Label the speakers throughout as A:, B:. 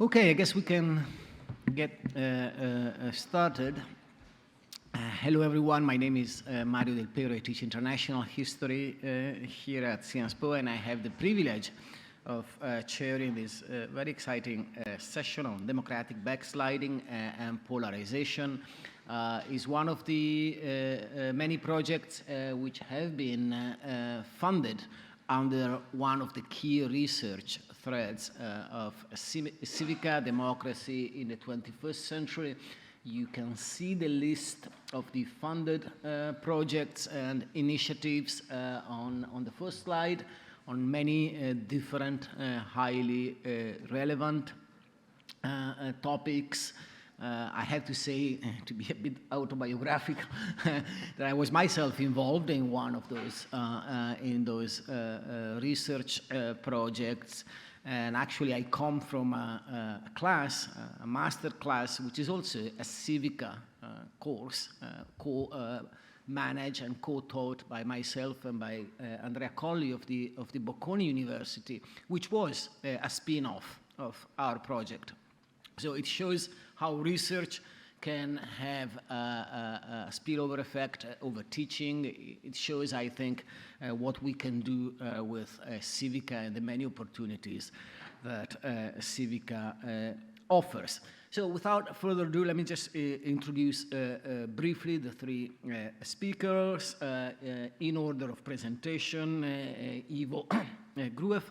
A: Okay, I guess we can get started. Hello everyone, my name is Mario Del Pero. I teach international history here at SNSPA, and I have the privilege of chairing this very exciting session on democratic backsliding and polarization. Is one of the many projects which have been funded under one of the key research threads of civica democracy in the 21st century. You can see the list of the funded projects and initiatives on the first slide on many different highly relevant topics. I have to say, to be a bit autobiographical, that I was myself involved in one of those research projects. And actually, I come from a class, a master class, which is also a Civica course, managed and co-taught by myself and by Andrea Colli of the Bocconi University, which was a spin-off of our project. So it shows how research can have a spillover effect over teaching. It shows, I think, what we can do with Civica and the many opportunities that Civica offers. So without further ado, let me just introduce briefly the three speakers in order of presentation. Ivo Gruev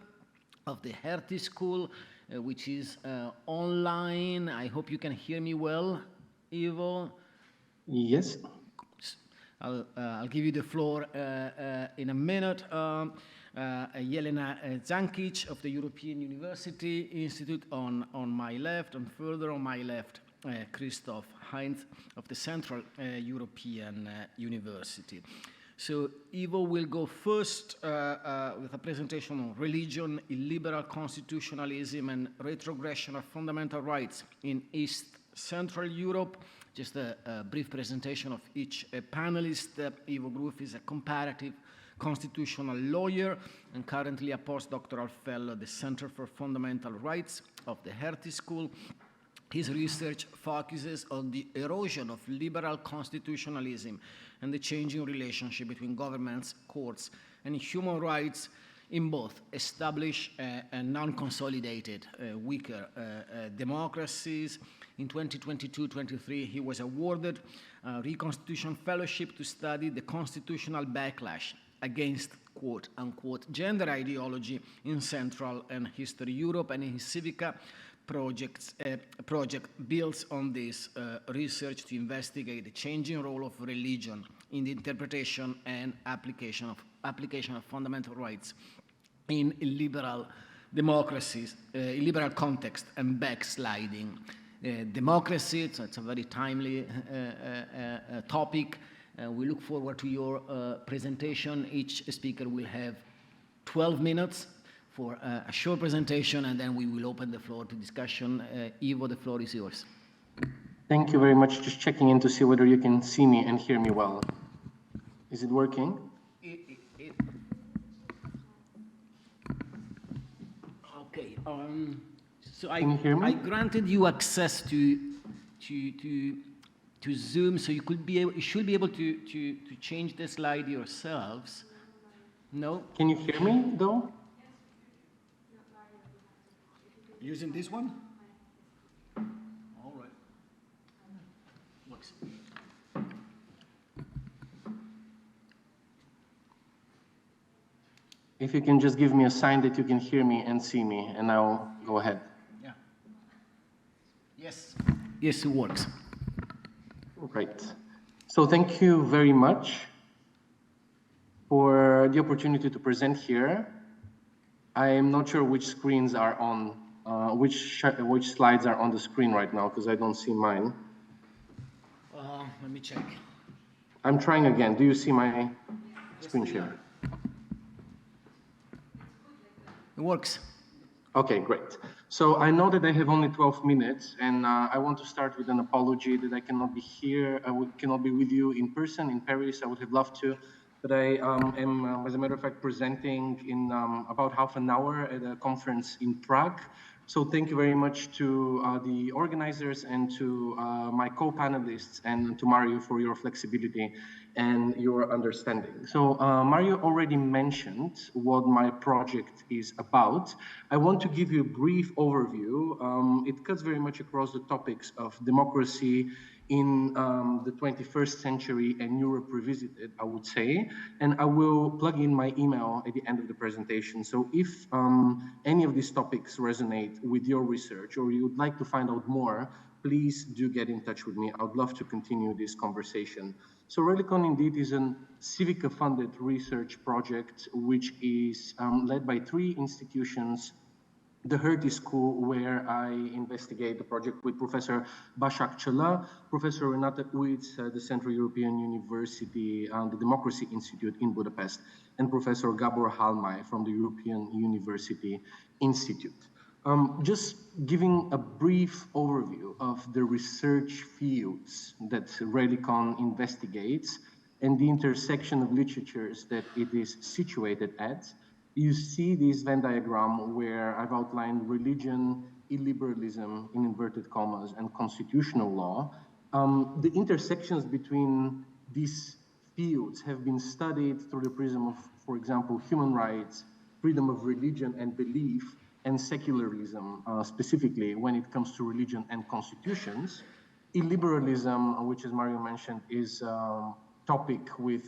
A: of the Hertie School, which is online. I hope you can hear me well, Ivo.
B: Yes.
A: I'll give you the floor in a minute. Jelena Dzankic of the European University Institute on my left, and further on my left, Christophe Heintz of the Central European University. So Ivo will go first with a presentation on religion, illiberal constitutionalism, and retrogression of fundamental rights in East Central Europe. Just a brief presentation of each panelist. Ivo Gruev is a comparative constitutional lawyer and currently a postdoctoral fellow at the Center for Fundamental Rights of the Hertie School. His research focuses on the erosion of liberal constitutionalism and the changing relationship between governments, courts, and human rights in both established and non-consolidated weaker democracies. In 2022-23, he was awarded a Reconstitution Fellowship to study the constitutional backlash against quote-unquote gender ideology in Central and Eastern Europe, and his Civica project builds on this research to investigate the changing role of religion in the interpretation and application of fundamental rights in illiberal democracies, illiberal context, and backsliding democracy. So it's a very timely topic. We look forward to your presentation. Each speaker will have 12 minutes for a short presentation, and then we will open the floor to discussion. Ivo, the floor is yours.
B: Thank you very much. Just checking in to see whether you can see me and hear me well. Is it working?
A: Okay. So
B: can you hear me?
A: I granted you access to Zoom, so you should be able to change the slide yourselves. No?
B: Can you hear me though?
A: Using this one? All right. Works.
B: If you can just give me a sign that you can hear me and see me, and I'll go ahead.
A: Yeah. Yes. Yes, it works.
B: Right. So thank you very much for the opportunity to present here. I am not sure which screens are on, which slides are on the screen right now, because I don't see mine.
A: Let me check.
B: I'm trying again. Do you see my screen share?
A: It works.
B: Okay, great. So I know that I have only 12 minutes, and I want to start with an apology that I cannot be here. Cannot be with you in person in Paris. I would have loved to, but I am, as a matter of fact, presenting in about half an hour at a conference in Prague. So thank you very much to the organizers and to my co-panelists and to Mario for your flexibility and your understanding. So Mario already mentioned what my project is about. I want to give you a brief overview. It cuts very much across the topics of democracy in the 21st century and Europe revisited, I would say. And I will plug in my email at the end of the presentation. So if any of these topics resonate with your research or you would like to find out more, please do get in touch with me. I would love to continue this conversation. So Relicon indeed is a CIVICA-funded research project which is led by 3 institutions: the Hertie School, where I investigate the project with Professor Başak Çala, Professor Renata Uitz at the Central European University and the Democracy Institute in Budapest, and Professor Gabor Halmai from the European University Institute. Just giving a brief overview of the research fields that Relicon investigates and the intersection of literatures that it is situated at. You see this Venn diagram where I've outlined religion, illiberalism, in inverted commas, and constitutional law. The intersections between these fields have been studied through the prism of, for example, human rights, freedom of religion and belief, and secularism, specifically when it comes to religion and constitutions. Illiberalism, which, as Mario mentioned, is a topic with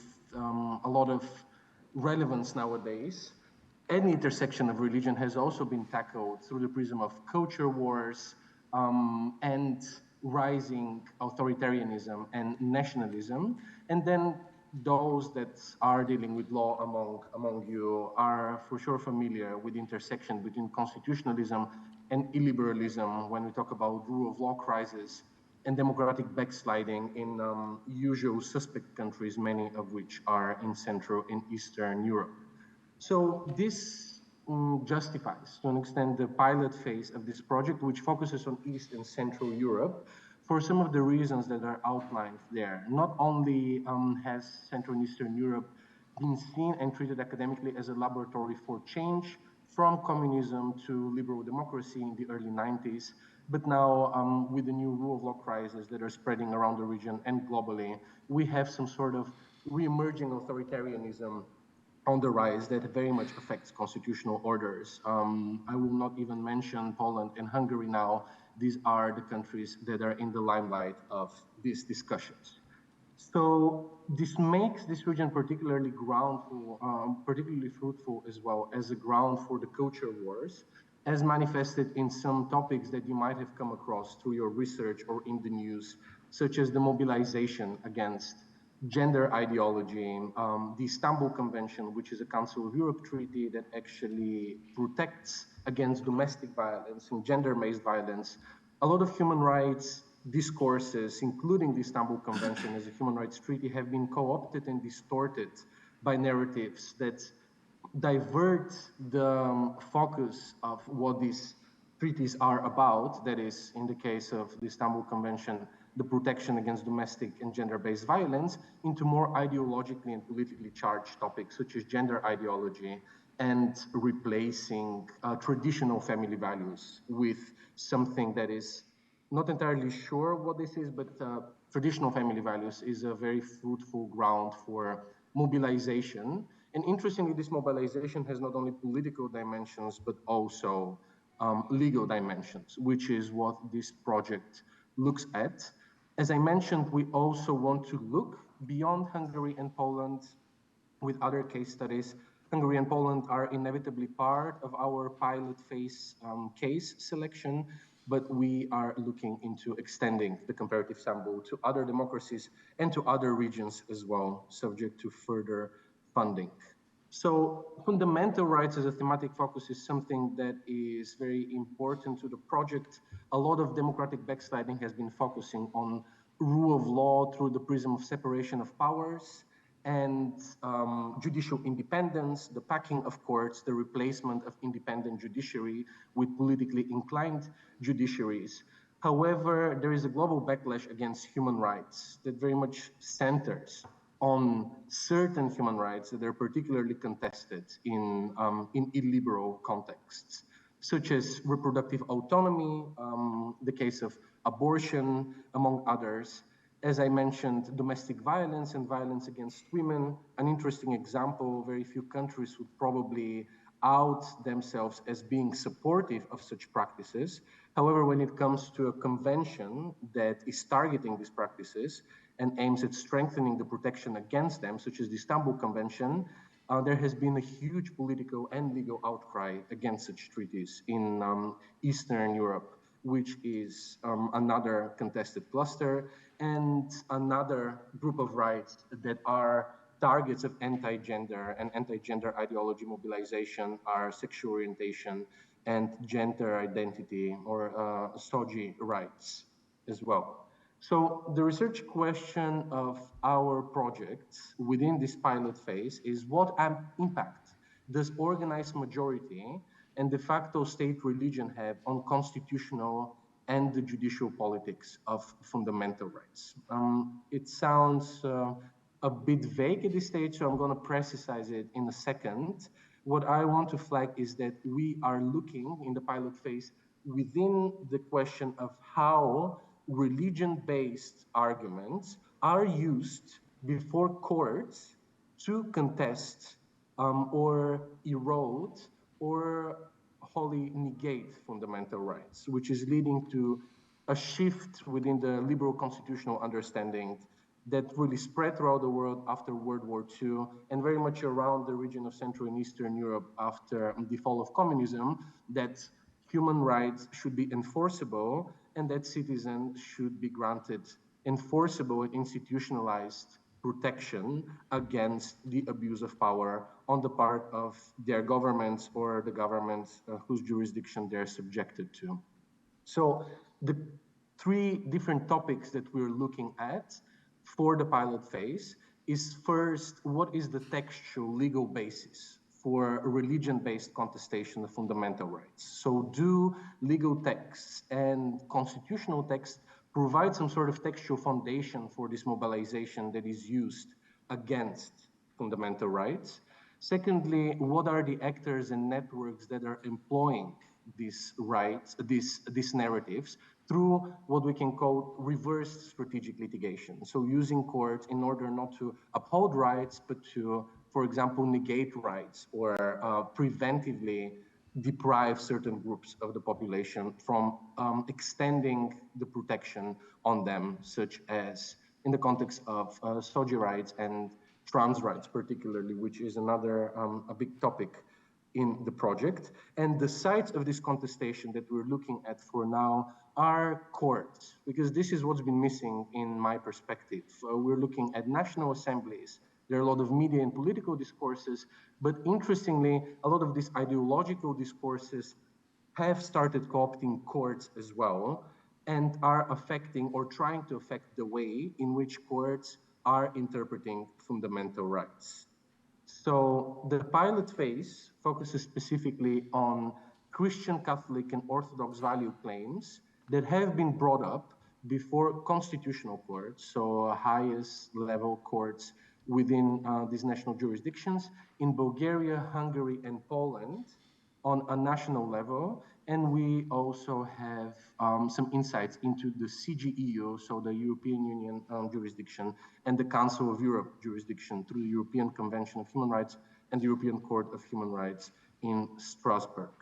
B: a lot of relevance nowadays. Any intersection of religion has also been tackled through the prism of culture wars and rising authoritarianism and nationalism. And then those that are dealing with law among you are for sure familiar with the intersection between constitutionalism and illiberalism when we talk about rule of law crisis and democratic backsliding in usual suspect countries, many of which are in Central and Eastern Europe. So this justifies, to an extent, the pilot phase of this project, which focuses on East and Central Europe for some of the reasons that are outlined there. Not only has Central and Eastern Europe been seen and treated academically as a laboratory for change from communism to liberal democracy in the early 90s, but now with the new rule of law crisis that are spreading around the region and globally, we have some sort of re-emerging authoritarianism on the rise that very much affects constitutional orders. I will not even mention Poland and Hungary now. These are the countries that are in the limelight of these discussions. So this makes this region particularly particularly fruitful as well as a ground for the culture wars, as manifested in some topics that you might have come across through your research or in the news, such as the mobilization against gender ideology, the Istanbul Convention, which is a Council of Europe treaty that actually protects against domestic violence and gender-based violence. A lot of human rights discourses, including the Istanbul Convention as a human rights treaty, have been co-opted and distorted by narratives that divert the focus of what these treaties are about. That is, in the case of the Istanbul Convention, the protection against domestic and gender-based violence, into more ideologically and politically charged topics such as gender ideology and replacing traditional family values with something that is not entirely sure what this is, but traditional family values is a very fruitful ground for mobilization. And interestingly, this mobilization has not only political dimensions, but also legal dimensions, which is what this project looks at. As I mentioned, we also want to look beyond Hungary and Poland with other case studies. Hungary and Poland are inevitably part of our pilot phase case selection, but we are looking into extending the comparative sample to other democracies and to other regions as well, subject to further funding. So fundamental rights as a thematic focus is something that is very important to the project. A lot of democratic backsliding has been focusing on rule of law through the prism of separation of powers and judicial independence, the packing of courts, the replacement of independent judiciary with politically inclined judiciaries. However, there is a global backlash against human rights that very much centers on certain human rights that are particularly contested in illiberal contexts. such as reproductive autonomy, the case of abortion, among others. As I mentioned, domestic violence and violence against women, an interesting example. Very few countries would probably out themselves as being supportive of such practices. However, when it comes to a convention that is targeting these practices and aims at strengthening the protection against them, such as the Istanbul Convention, there has been a huge political and legal outcry against such treaties in Eastern Europe, which is another contested cluster and another group of rights that are targets of anti-gender and anti-gender ideology mobilization are sexual orientation and gender identity or SOGI rights as well. So the research question of our projects within this pilot phase is what impact does organized majority and de facto state religion have on constitutional and the judicial politics of fundamental rights? It sounds a bit vague at this stage, so I'm going to precise it in a second. What I want to flag is that we are looking in the pilot phase within the question of how religion-based arguments are used before courts to contest or erode or wholly negate fundamental rights, which is leading to a shift within the liberal constitutional understanding that really spread throughout the world after World War II and very much around the region of Central and Eastern Europe after the fall of communism, that human rights should be enforceable and that citizens should be granted enforceable and institutionalized protection against the abuse of power on the part of their governments or the governments whose jurisdiction they're subjected to. So the three different topics that we're looking at for the pilot phase is first, what is the textual legal basis for religion-based contestation of fundamental rights? So do legal texts and constitutional texts provide some sort of textual foundation for this mobilization that is used against fundamental rights? Secondly, what are the actors and networks that are employing these rights, these narratives through what we can call reverse strategic litigation? So using courts in order not to uphold rights, but to, for example, negate rights or preventively deprive certain groups of the population from extending the protection on them, such as in the context of SOGI rights and trans rights particularly, which is another a big topic in the project. And the sites of this contestation that we're looking at for now are courts, because this is what's been missing in my perspective. We're looking at national assemblies. There are a lot of media and political discourses, but interestingly, a lot of these ideological discourses have started co-opting courts as well and are affecting or trying to affect the way in which courts are interpreting fundamental rights. So the pilot phase focuses specifically on Christian, Catholic, and Orthodox value claims that have been brought up before constitutional courts, so highest level courts within these national jurisdictions in Bulgaria, Hungary, and Poland on a national level. And we also have some insights into the CGEU, so the European Union jurisdiction, and the Council of Europe jurisdiction through the European Convention of Human Rights and the European Court of Human Rights in Strasbourg.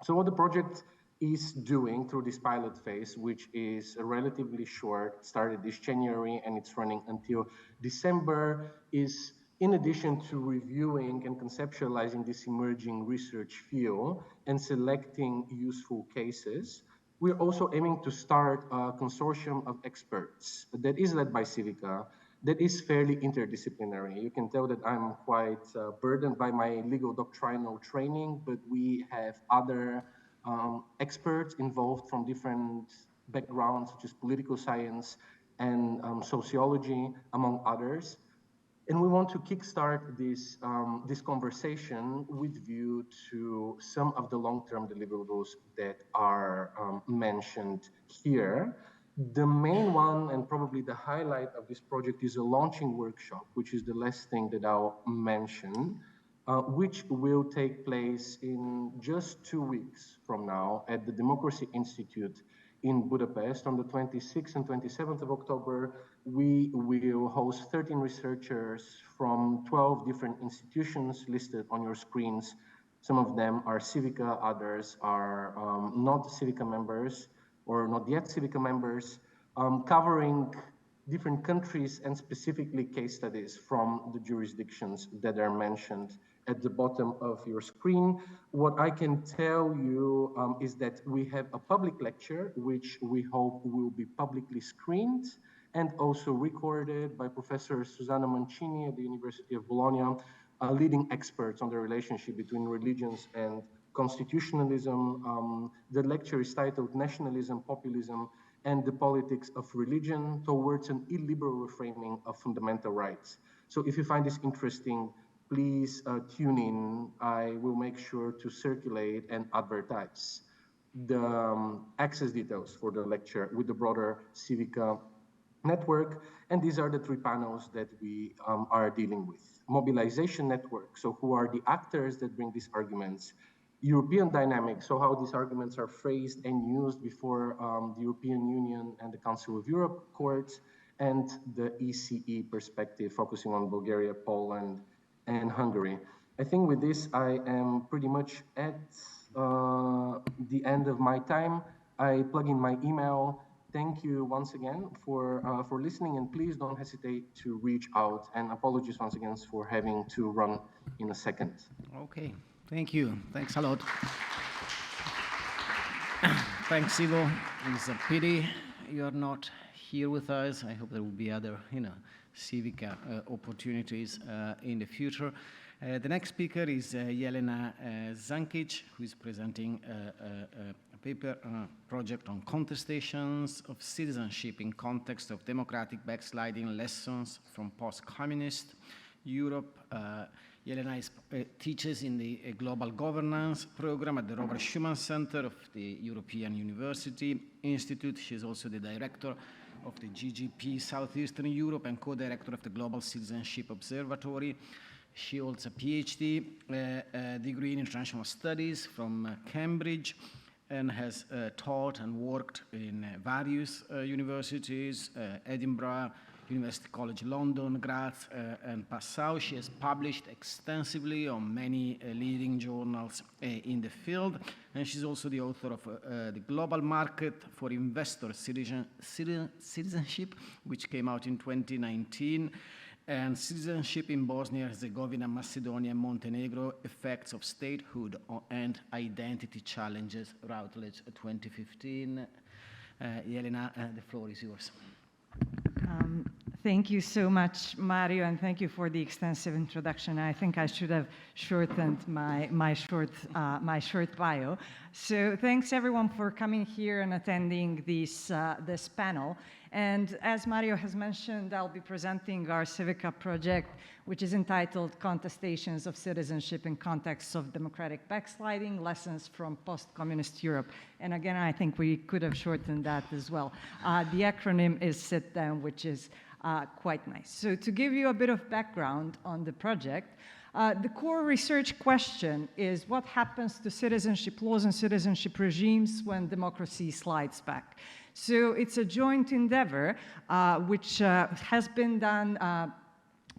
B: So what the project is doing through this pilot phase, which is relatively short, started this January and it's running until December, is in addition to reviewing and conceptualizing this emerging research field and selecting useful cases, we're also aiming to start a consortium of experts that is led by CIVICA, that is fairly interdisciplinary. You can tell that I'm quite burdened by my legal doctrinal training, but we have other experts involved from different backgrounds, such as political science and sociology, among others. And we want to kickstart this, this conversation with view to some of the long-term deliverables that are mentioned here. The main one, and probably the highlight of this project, is a launching workshop, which is the last thing that I'll mention. which will take place in just 2 weeks from now at the Democracy Institute in Budapest on the 26th and 27th of October. We will host 13 researchers from 12 different institutions listed on your screens. Some of them are CIVICA, others are not CIVICA members or not yet CIVICA members, covering different countries and specifically case studies from the jurisdictions that are mentioned at the bottom of your screen. What I can tell you is that we have a public lecture, which we hope will be publicly screened and also recorded by Professor Susanna Mancini at the University of Bologna, leading experts on the relationship between religions and constitutionalism. The lecture is titled Nationalism, Populism, and the Politics of Religion Towards an Illiberal Reframing of Fundamental Rights. So if you find this interesting, please tune in. I will make sure to circulate and advertise the access details for the lecture with the broader CIVICA network. And these are the 3 panels that we are dealing with. Mobilization network, so who are the actors that bring these arguments? European dynamics, so how these arguments are phrased and used before the European Union and the Council of Europe courts, and the ECE perspective, focusing on Bulgaria, Poland, and Hungary. I think with this, I am pretty much at the end of my time. I plug in my email. Thank you once again for listening, and please don't hesitate to reach out. And apologies once again for having to run in a second.
A: Okay, thank you. Thanks a lot. Thanks, Ivo. It's a pity you're not here with us. I hope there will be other, CIVICA opportunities in the future. The next speaker is Jelena Dzankic, who is presenting a paper project on contestations of citizenship in context of democratic backsliding, lessons from post-communist Europe. Jelena teaches in the Global Governance program at the Robert Schuman Center of the European University Institute. She is also the director of the GGP Southeastern Europe and co-director of the Global Citizenship Observatory. She holds a PhD degree in International Studies from Cambridge and has taught and worked in various universities, Edinburgh, University College London, Graz, and Passau. She has published extensively on many leading journals in the field, and she's also the author of The Global Market for Investor Citizenship, which came out in 2019, and Citizenship in Bosnia-Herzegovina, Macedonia, and Montenegro, Effects of Statehood and Identity Challenges, Routledge 2015. Jelena, the floor is yours.
C: Thank you so much, Mario, and thank you for the extensive introduction. I think I should have shortened my short bio. So thanks everyone for coming here and attending this panel. And as Mario has mentioned, I'll be presenting our CIVICA project, which is entitled Contestations of Citizenship in Context of Democratic Backsliding, Lessons from Post-Communist Europe. And again, I think we could have shortened that as well. The acronym is SIT-DEM, which is quite nice. So to give you a bit of background on the project, the core research question is what happens to citizenship laws and citizenship regimes when democracy slides back. So it's a joint endeavor which has been done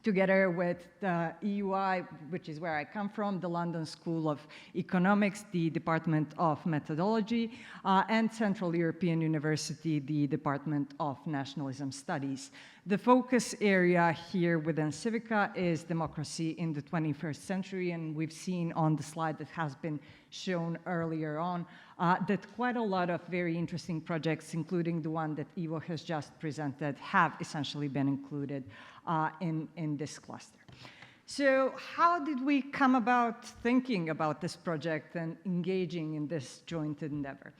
C: together with the EUI, which is where I come from, the London School of Economics, the Department of Methodology, and Central European University, the Department of Nationalism Studies. The focus area here within CIVICA is democracy in the 21st century, and we've seen on the slide that has been shown earlier on that quite a lot of very interesting projects, including the one that Ivo has just presented, have essentially been included in this cluster. So how did we come about thinking about this project and engaging in this joint endeavor?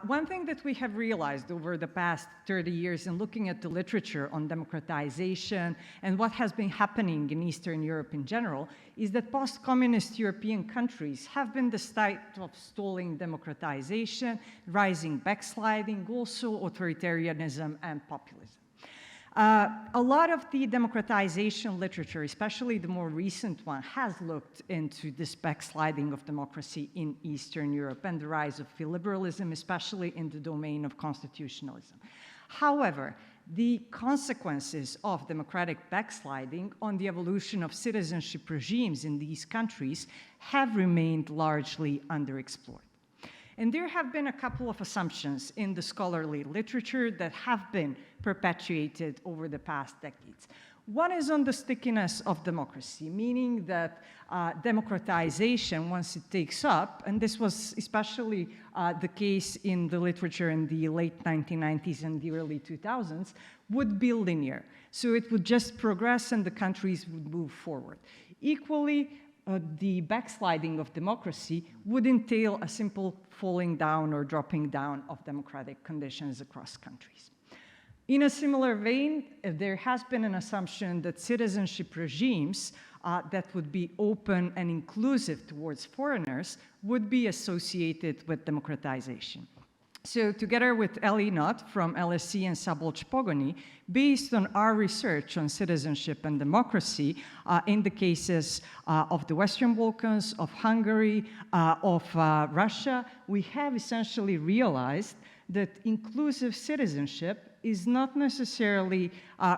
C: One thing that we have realized over the past 30 years in looking at the literature on democratization and what has been happening in Eastern Europe in general is that post-communist European countries have been the site of stalling democratization, rising backsliding, also authoritarianism and populism. A lot of the democratization literature, especially the more recent one, has looked into this backsliding of democracy in Eastern Europe and the rise of illiberalism, especially in the domain of constitutionalism. However, the consequences of democratic backsliding on the evolution of citizenship regimes in these countries have remained largely underexplored. And there have been a couple of assumptions in the scholarly literature that have been perpetuated over the past decades. One is on the stickiness of democracy, meaning that democratization, once it takes up, and this was especially the case in the literature in the late 1990s and the early 2000s, would be linear. So it would just progress and the countries would move forward. Equally, the backsliding of democracy would entail a simple falling down or dropping down of democratic conditions across countries. In a similar vein, there has been an assumption that citizenship regimes that would be open and inclusive towards foreigners would be associated with democratization. So together with Ellie Knott from LSE and Szabolcs Pogoni, based on our research on citizenship and democracy in the cases of the Western Balkans, of Hungary, of Russia, we have essentially realized that inclusive citizenship is not necessarily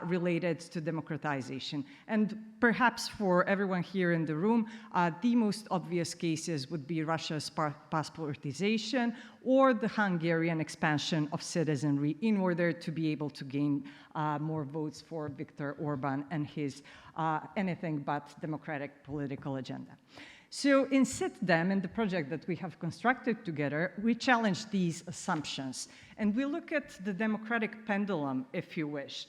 C: related to democratization. And perhaps for everyone here in the room, the most obvious cases would be Russia's passportization or the Hungarian expansion of citizenry in order to be able to gain more votes for Viktor Orban and his anything but democratic political agenda. So in CITDEM, in the project that we have constructed together, we challenge these assumptions. And we look at the democratic pendulum, if you wish,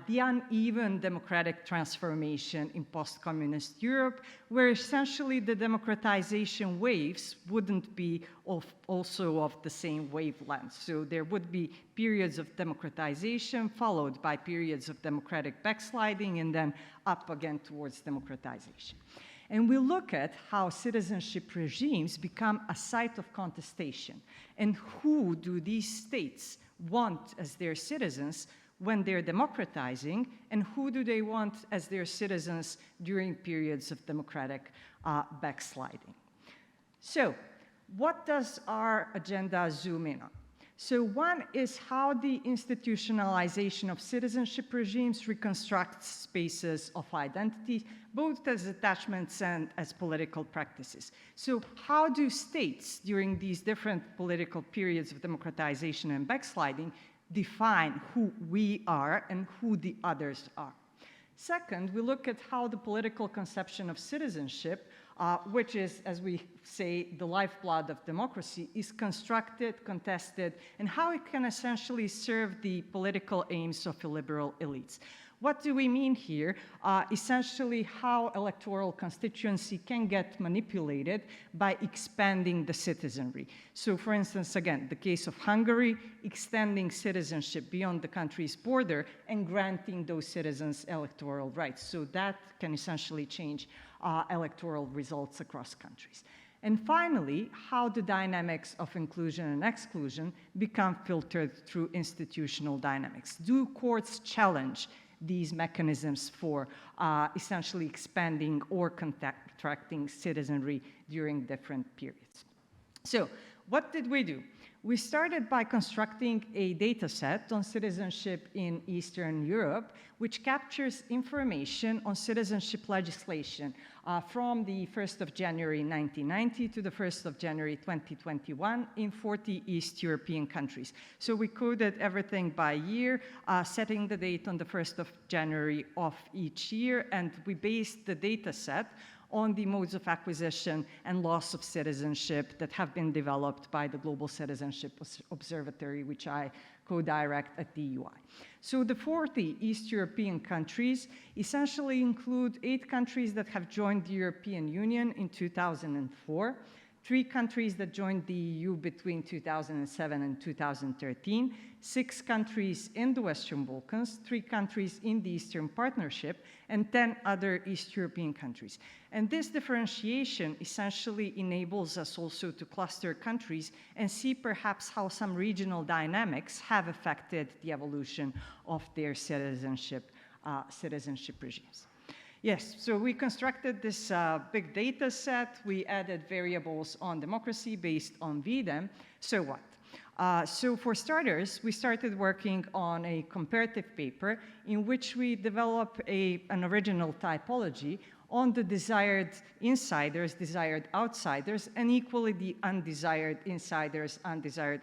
C: the uneven democratic transformation in post-communist Europe, where essentially the democratization waves wouldn't be also of the same wavelength. So there would be periods of democratization followed by periods of democratic backsliding and then up again towards democratization. And we look at how citizenship regimes become a site of contestation. And who do these states want as their citizens when they're democratizing, and who do they want as their citizens during periods of democratic backsliding? So what does our agenda zoom in on? So one is how the institutionalization of citizenship regimes reconstructs spaces of identity, both as attachments and as political practices. So how do states, during these different political periods of democratization and backsliding, define who we are and who the others are? Second, we look at how the political conception of citizenship, which is, as we say, the lifeblood of democracy, is constructed, contested, and how it can essentially serve the political aims of illiberal elites. What do we mean here? Essentially, how electoral constituency can get manipulated by expanding the citizenry. So for instance, again, the case of Hungary, extending citizenship beyond the country's border and granting those citizens electoral rights. So that can essentially change electoral results across countries. And finally, how the dynamics of inclusion and exclusion become filtered through institutional dynamics. Do courts challenge these mechanisms for essentially expanding or contracting citizenry during different periods? So what did we do? We started by constructing a data set on citizenship in Eastern Europe, which captures information on citizenship legislation from the 1st of January 1990 to the 1st of January 2021 in 40 East European countries. So we coded everything by year, setting the date on the 1st of January of each year, and we based the data set on the modes of acquisition and loss of citizenship that have been developed by the Global Citizenship Observatory, which I co-direct at the UI. So the 40 East European countries essentially include 8 countries that have joined the European Union in 2004, 3 countries that joined the EU between 2007 and 2013, 6 countries in the Western Balkans, 3 countries in the Eastern Partnership, and 10 other East European countries. And this differentiation essentially enables us also to cluster countries and see perhaps how some regional dynamics have affected the evolution of their citizenship regimes. Yes, so we constructed this big data set. We added variables on democracy based on VDEM. So what? So for starters, we started working on a comparative paper in which we develop an original typology on the desired insiders, desired outsiders, and equally the undesired insiders, undesired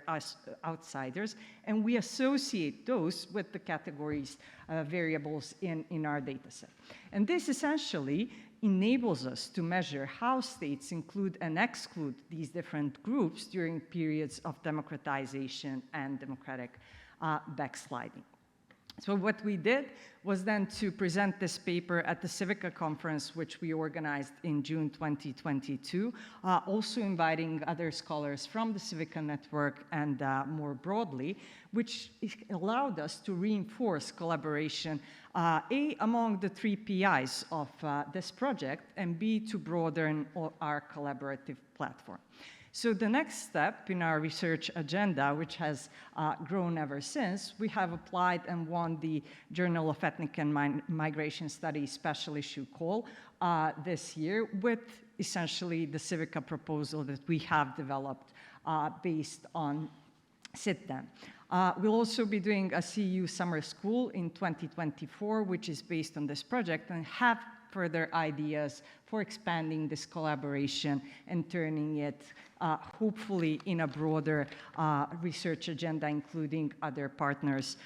C: outsiders, and we associate those with the categories, variables in our data set. And this essentially enables us to measure how states include and exclude these different groups during periods of democratization and democratic backsliding. So what we did was then to present this paper at the CIVICA Conference, which we organized in June 2022, also inviting other scholars from the CIVICA network and more broadly, which allowed us to reinforce collaboration, A, among the 3 PIs of this project, and B, to broaden our collaborative platform. So the next step in our research agenda, which has grown ever since, we have applied and won the Journal of Ethnic and Migration Studies Special Issue Call this year with essentially the CIVICA proposal that we have developed based on CITDEM. We'll also be doing a CEU summer school in 2024, which is based on this project, and have further ideas for expanding this collaboration and turning it hopefully in a broader research agenda, including other partners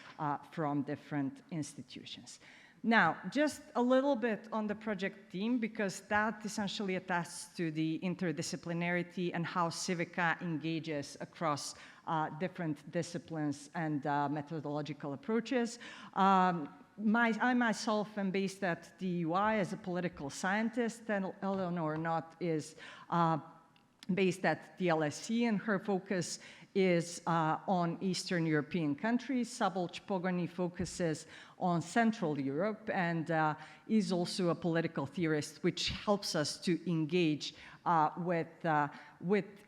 C: from different institutions. Now, just a little bit on the project team, because that essentially attests to the interdisciplinarity and how CIVICA engages across different disciplines and methodological approaches. I myself am based at the UI as a political scientist, and Eleanor Knott is based at the LSE, and her focus is on Eastern European countries. Szabolcs Pogoni focuses on Central Europe and is also a political theorist, which helps us to engage with,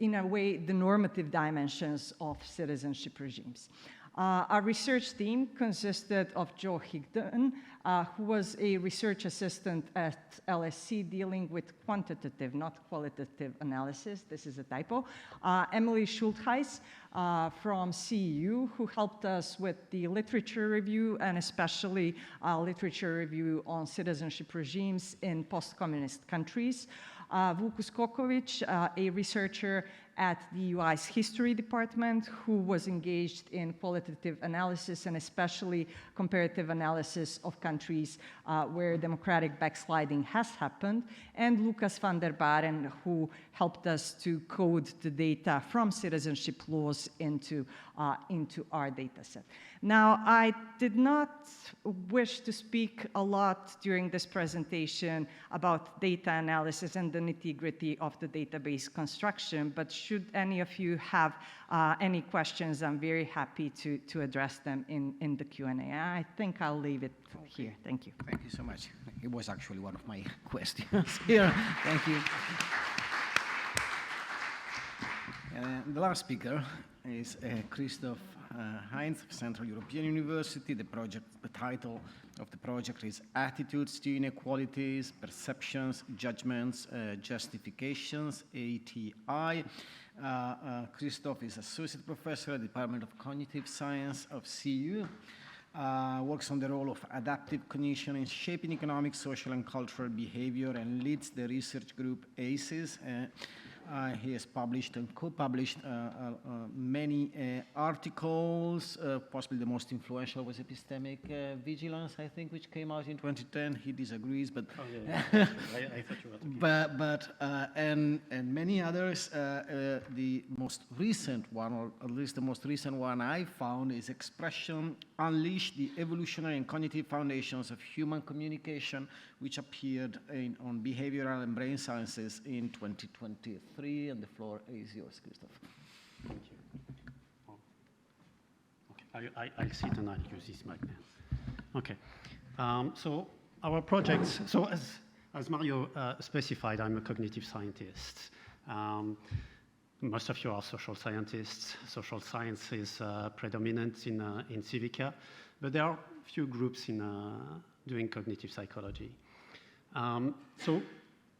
C: in a way, the normative dimensions of citizenship regimes. Our research team consisted of Joe Higdon, who was a research assistant at LSE dealing with quantitative, not qualitative analysis. This is a typo. Emily Schultheis from CEU, who helped us with the literature review and especially literature review on citizenship regimes in post-communist countries. Vuko Skokovic, a researcher at the UI's history department, who was engaged in qualitative analysis and especially comparative analysis of countries where democratic backsliding has happened, and Lucas van der Baren, who helped us to code the data from citizenship laws into our data set. Now, I did not wish to speak a lot during this presentation about data analysis and the nitty-gritty of the database construction, but should any of you have any questions, I'm very happy to address them in the Q&A. I think I'll leave it here. Thank you.
A: Thank you so much. It was actually one of my questions here. Thank you. The last speaker is Christophe Heintz of Central European University. The title of the project is Attitudes to Inequalities, Perceptions, Judgments, Justifications, ATI. Christophe is Associate Professor at the Department of Cognitive Science of CEU. Works on the role of adaptive cognition in shaping economic, social, and cultural behavior, and leads the research group ACES. He has published and co-published many articles. Possibly the most influential was Epistemic Vigilance, I think, which came out in 2010. He disagrees, but
D: I thought you were
A: and many others. The most recent one, or at least the most recent one I found, is Expression: Unleash the Evolutionary and Cognitive Foundations of Human Communication, which appeared on Behavioral and Brain Sciences in 2023. 3, and the floor is yours, Christophe.
D: Thank you. Oh. Okay, I'll sit and I'll use this mic now. Okay, so our projects, so as Mario specified, I'm a cognitive scientist. Most of you are social scientists. Social science is predominant in CIVICA, but there are few groups in doing cognitive psychology. So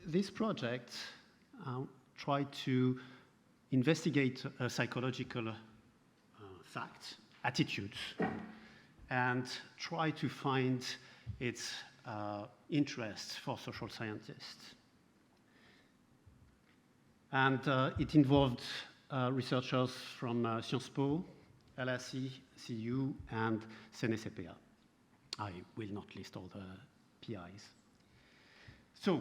D: this project tried to investigate psychological facts, attitudes, and try to find its interest for social scientists. And it involved researchers from Sciences Po, LSE, CU, and SNSPA. I will not list all the PIs. So,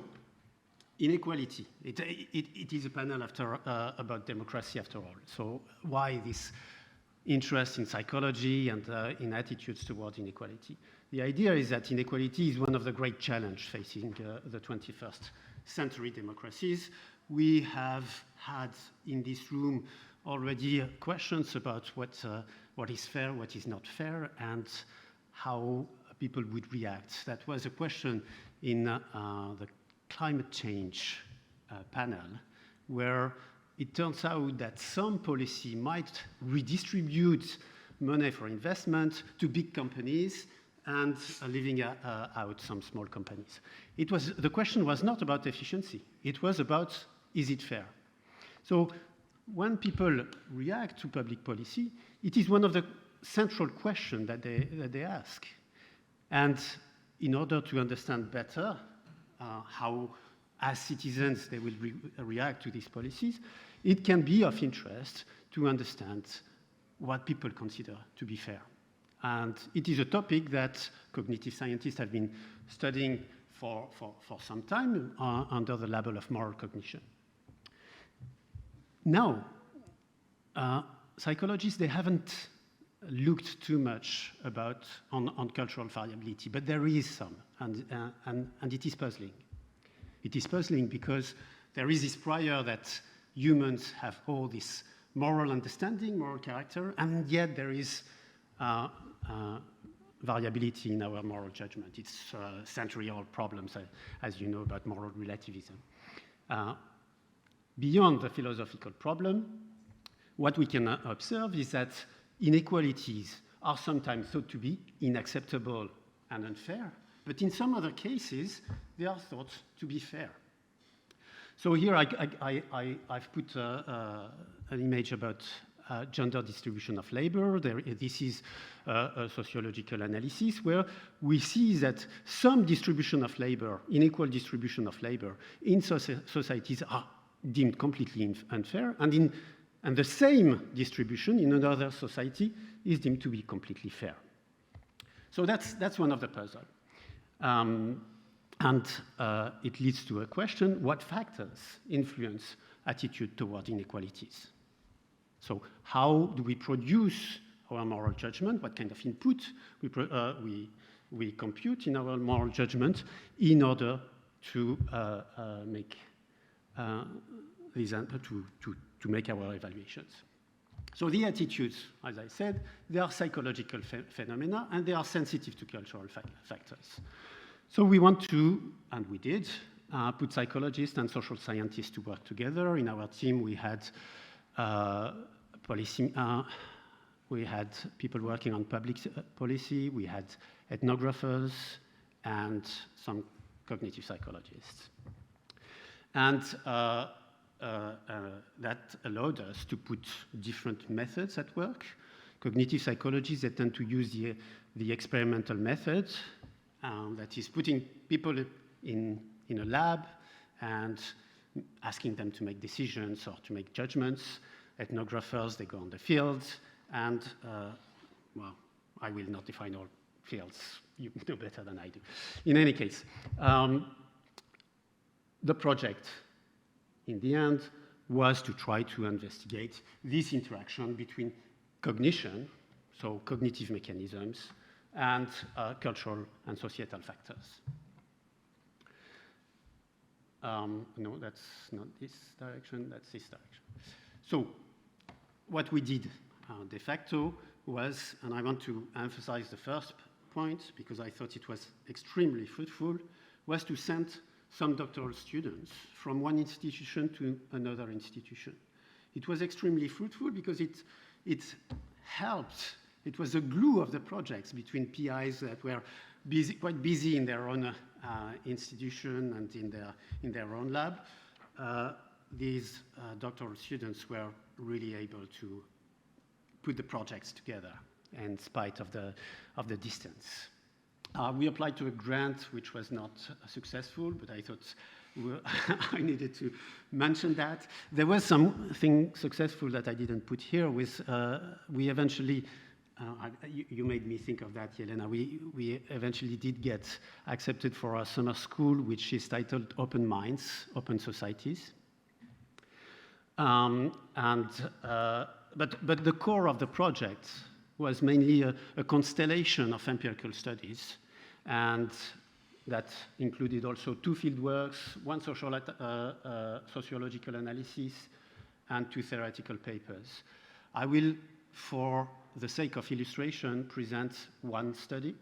D: inequality. It is a panel about democracy after all. So why this interest in psychology and in attitudes towards inequality? The idea is that inequality is one of the great challenges facing the 21st century democracies. We have had in this room already questions about what is fair, what is not fair, and how people would react. That was a question in the climate change panel, where it turns out that some policy might redistribute money for investment to big companies and leaving out some small companies. The question was not about efficiency. It was about, is it fair? So when people react to public policy, it is one of the central questions that they ask. And in order to understand better how, as citizens, they will react to these policies, it can be of interest to understand what people consider to be fair. And it is a topic that cognitive scientists have been studying for some time under the label of moral cognition. Now, psychologists, they haven't looked too much on cultural variability, but there is some, and it is puzzling. It is puzzling because there is this prior that humans have all this moral understanding, moral character, and yet there is variability in our moral judgment. It's century-old problems, as you know, about moral relativism. Beyond the philosophical problem, what we can observe is that inequalities are sometimes thought to be unacceptable and unfair, but in some other cases, they are thought to be fair. So here I've put an image about gender distribution of labor. This is a sociological analysis where we see that some distribution of labor, unequal distribution of labor in societies are deemed completely unfair, and the same distribution in another society is deemed to be completely fair. So that's one of the puzzles. And it leads to a question: what factors influence attitude toward inequalities? So how do we produce our moral judgment? What kind of input we compute in our moral judgment in order to make to make our evaluations? So the attitudes, as I said, they are psychological phenomena, and they are sensitive to cultural factors. So we want to, and we did, put psychologists and social scientists to work together. In our team, we had people working on public policy, we had ethnographers, and some cognitive psychologists. And that allowed us to put different methods at work. Cognitive psychologists, they tend to use the experimental method, that is putting people in a lab and asking them to make decisions or to make judgments. Ethnographers, they go on the field, and, well, I will not define all fields. You know better than I do. In any case, the project, in the end, was to try to investigate this interaction between cognition, so cognitive mechanisms, and cultural and societal factors. no, that's not this direction, that's this direction. So what we did de facto was, and I want to emphasize the first point because I thought it was extremely fruitful, was to send some doctoral students from one institution to another institution. It was extremely fruitful because it helped. It was the glue of the projects between PIs that were quite busy in their own institution and in their own lab. These doctoral students were really able to put the projects together in spite of the distance. We applied to a grant which was not successful, but I thought I needed to mention that. There was something successful that I didn't put here. We eventually, you made me think of that, Jelena. We eventually did get accepted for a summer school, which is titled Open Minds, Open Societies. But the core of the project was mainly a constellation of empirical studies, and that included also 2 field works, 1 sociological analysis, and 2 theoretical papers. I will, for the sake of illustration, present 1 study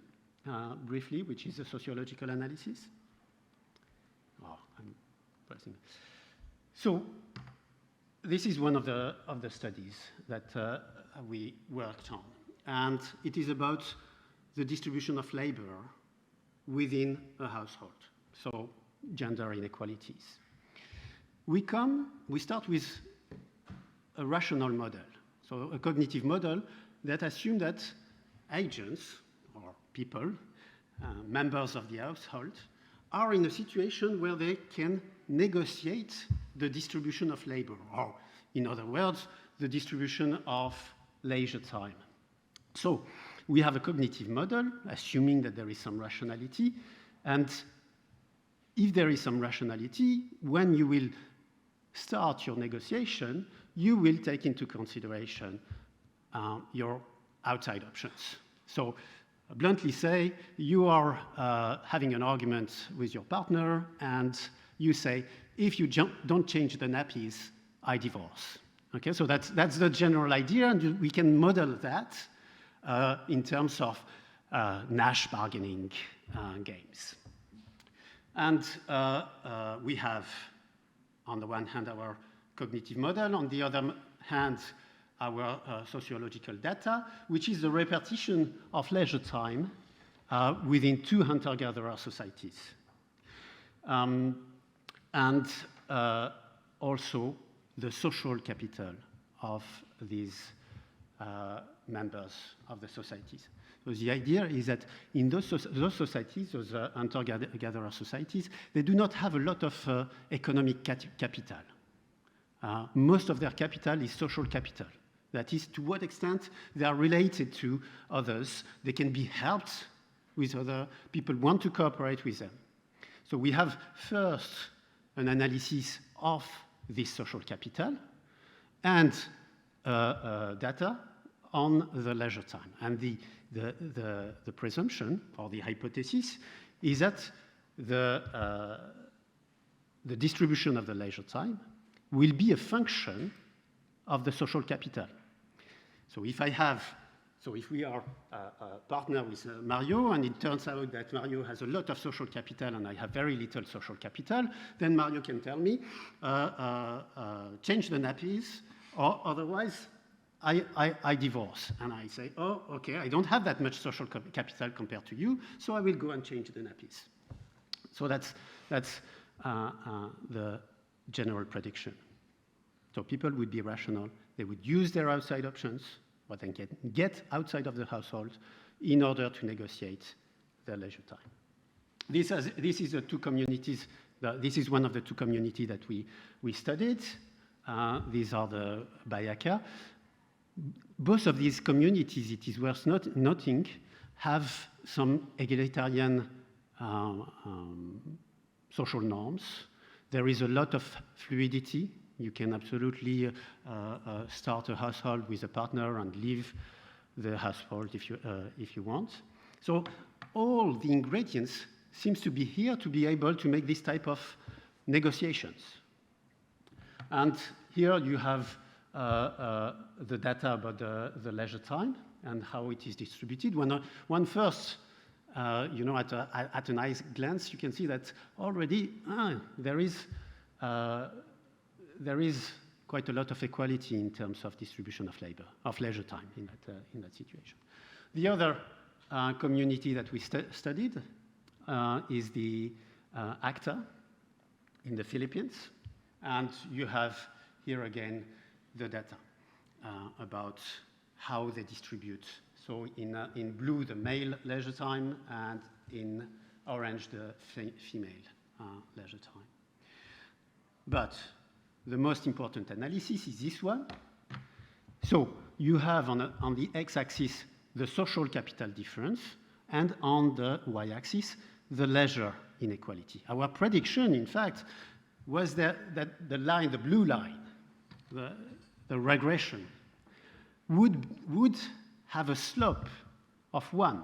D: briefly, which is a sociological analysis. Oh, I'm pressing. So this is one of the studies that we worked on, and it is about the distribution of labor within a household, so gender inequalities. We start with a rational model, so a cognitive model that assumes that agents, or people, members of the household, are in a situation where they can negotiate the distribution of labor, or in other words, the distribution of leisure time. So we have a cognitive model, assuming that there is some rationality, and if there is some rationality, when you will start your negotiation, you will take into consideration your outside options. So bluntly say, you are having an argument with your partner, and you say, if you don't change the nappies, I divorce. Okay, so that's the general idea, and we can model that in terms of Nash bargaining games. And we have, on the one hand, our cognitive model, on the other hand, our sociological data, which is the repartition of leisure time within 2 hunter-gatherer societies. And also the social capital of these members of the societies. So the idea is that in those societies, those hunter-gatherer societies, they do not have a lot of economic capital. Most of their capital is social capital. That is, to what extent they are related to others. They can be helped with other people, want to cooperate with them. So we have first an analysis of this social capital and data on the leisure time. And the presumption or the hypothesis is that the distribution of the leisure time will be a function of the social capital. So if we are a partner with Mario, and it turns out that Mario has a lot of social capital and I have very little social capital, then Mario can tell me, change the nappies, or otherwise I divorce. And I say, oh, okay, I don't have that much social capital compared to you, so I will go and change the nappies. So that's the general prediction. So people would be rational. They would use their outside options, what they can get outside of the household, in order to negotiate their leisure time. This is the 2 communities. This is one of the 2 communities that we studied. These are the Bayaka. Both of these communities, it is worth noting, have some egalitarian social norms. There is a lot of fluidity. You can absolutely start a household with a partner and leave the household if you want. So all the ingredients seems to be here to be able to make this type of negotiations. And here you have the data about the leisure time and how it is distributed. When first, you know, at a nice glance, you can see that already there is quite a lot of equality in terms of distribution of labor, of leisure time in that situation. The other community that we studied is the ACTA in the Philippines. And you have here again the data about how they distribute. So in blue, the male leisure time, and in orange, the female leisure time. But the most important analysis is this one. So you have on the x-axis the social capital difference, and on the y-axis the leisure inequality. Our prediction, in fact, was that the line, the blue line, the regression, would have a slope of 1.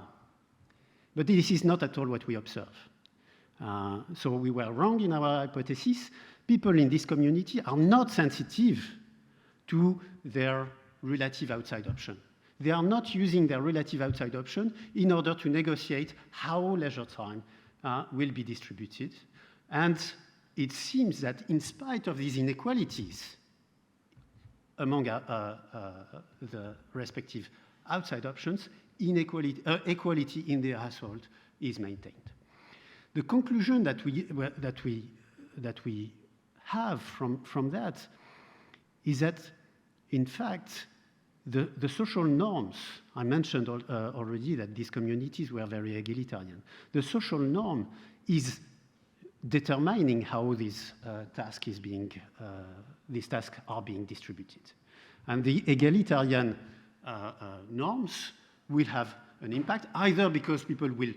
D: But this is not at all what we observe. So we were wrong in our hypothesis. People in this community are not sensitive to their relative outside option. They are not using their relative outside option in order to negotiate how leisure time will be distributed. And it seems that in spite of these inequalities among the respective outside options, equality in the household is maintained. The conclusion that we have from that is that, in fact, the social norms, I mentioned already that these communities were very egalitarian. The social norm is determining how these tasks are being distributed. And the egalitarian norms will have an impact, either because people will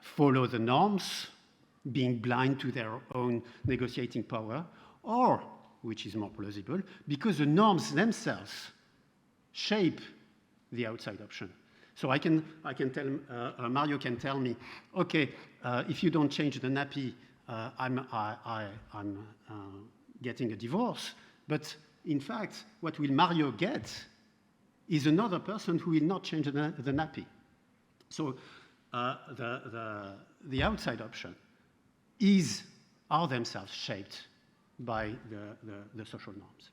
D: follow the norms, being blind to their own negotiating power, or, which is more plausible, because the norms themselves shape the outside option. So I can tell, Mario can tell me, okay, if you don't change the nappy, I'm getting a divorce. But in fact, what will Mario get is another person who will not change the nappy. So the outside option are themselves shaped by the social norms.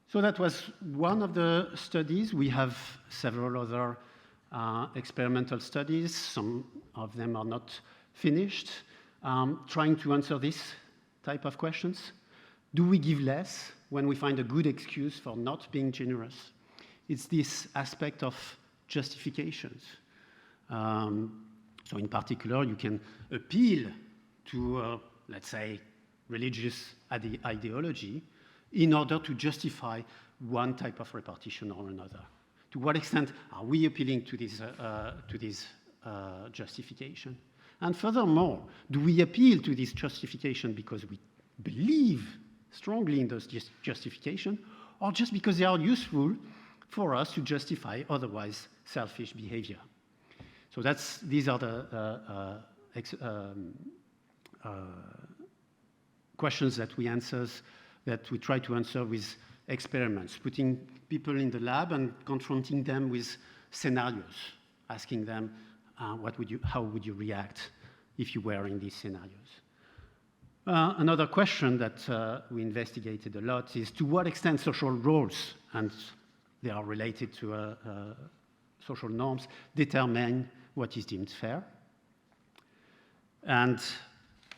D: So that was one of the studies. We have several other experimental studies. Some of them are not finished, trying to answer this type of questions. Do we give less when we find a good excuse for not being generous? It's this aspect of justifications. So in particular, you can appeal to, let's say, religious ideology in order to justify one type of repartition or another. To what extent are we appealing to this justification? And furthermore, do we appeal to this justification because we believe strongly in those justification, or just because they are useful for us to justify otherwise selfish behavior? So these are the questions that we try to answer with experiments, putting people in the lab and confronting them with scenarios, asking them, how would you react if you were in these scenarios? Another question that we investigated a lot is to what extent social roles, and they are related to social norms, determine what is deemed fair. And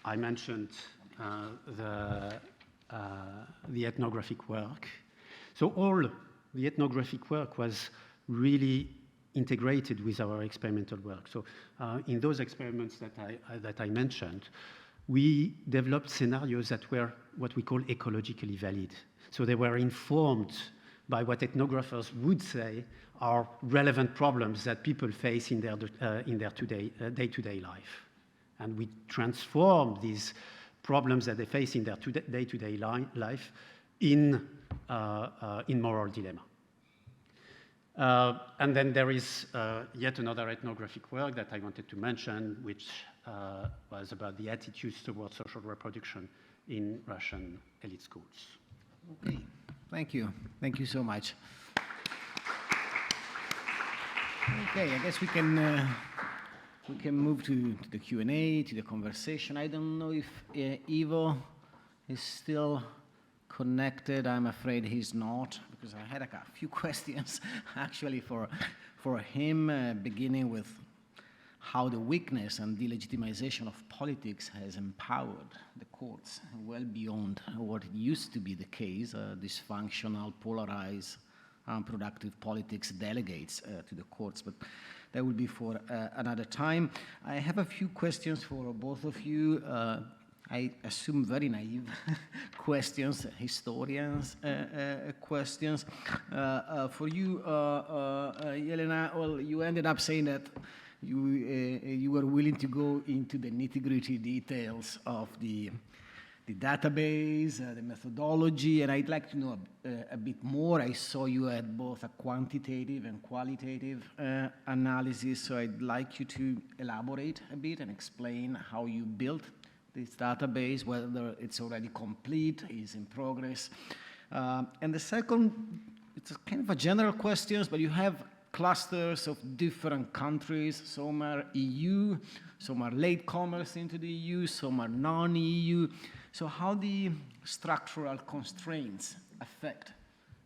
D: I mentioned the ethnographic work. So all the ethnographic work was really integrated with our experimental work. So in those experiments that I mentioned, we developed scenarios that were what we call ecologically valid. So they were informed by what ethnographers would say are relevant problems that people face in their day-to-day life. And we transformed these problems that they face in their day-to-day life in moral dilemma. And then there is yet another ethnographic work that I wanted to mention, which was about the attitudes towards social reproduction in Russian elite schools.
A: Okay, thank you. Thank you so much. Okay, I guess we can move to the Q&A, to the conversation. I don't know if Ivo is still connected. I'm afraid he's not, because I had a few questions actually for him, beginning with how the weakness and delegitimization of politics has empowered the courts well beyond what it used to be the case. Dysfunctional, polarized, unproductive politics delegates to the courts, but that will be for another time. I have a few questions for both of you. I assume very naive questions, historians' questions. For you, Jelena, well, you ended up saying that you were willing to go into the nitty-gritty details of the database, the methodology, and I'd like to know a bit more. I saw you had both a quantitative and qualitative analysis, so I'd like you to elaborate a bit and explain how you built this database, whether it's already complete, is in progress. And the second, it's kind of a general question, but you have clusters of different countries. Some are EU, some are latecomers into the EU, some are non-EU. So how the structural constraints affect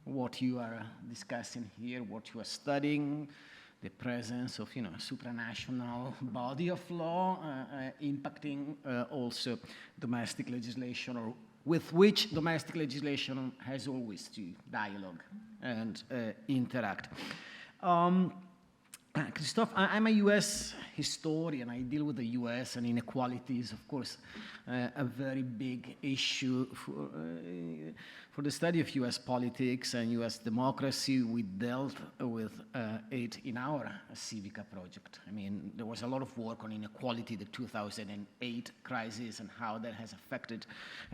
A: what you are discussing here, what you are studying, the presence of, a supranational body of law impacting also domestic legislation, or with which domestic legislation has always to dialogue and interact. Christophe, I'm a US historian. I deal with the US and inequalities, of course, a very big issue for the study of US politics and US democracy. We dealt with it in our CIVICA project. I mean, there was a lot of work on inequality, the 2008 crisis, and how that has affected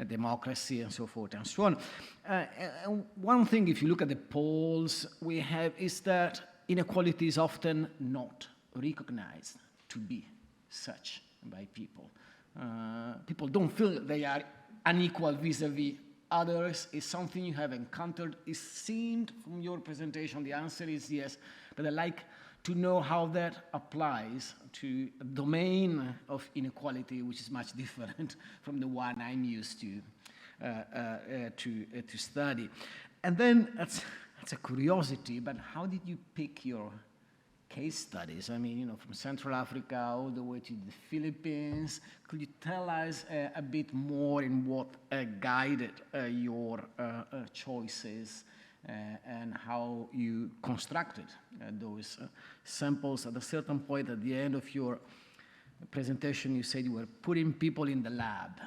A: democracy and so forth and so on. One thing, if you look at the polls we have, is that inequality is often not recognized to be such by people. People don't feel they are unequal vis-a-vis others. It's something you have encountered. It seemed from your presentation, the answer is yes, but I'd like to know how that applies to a domain of inequality, which is much different from the one I'm used to study. And then, that's a curiosity, but how did you pick your case studies? I mean, from Central Africa all the way to the Philippines. Could you tell us a bit more in what guided your choices and how you constructed those samples? At a certain point at the end of your presentation, you said you were putting people in the lab.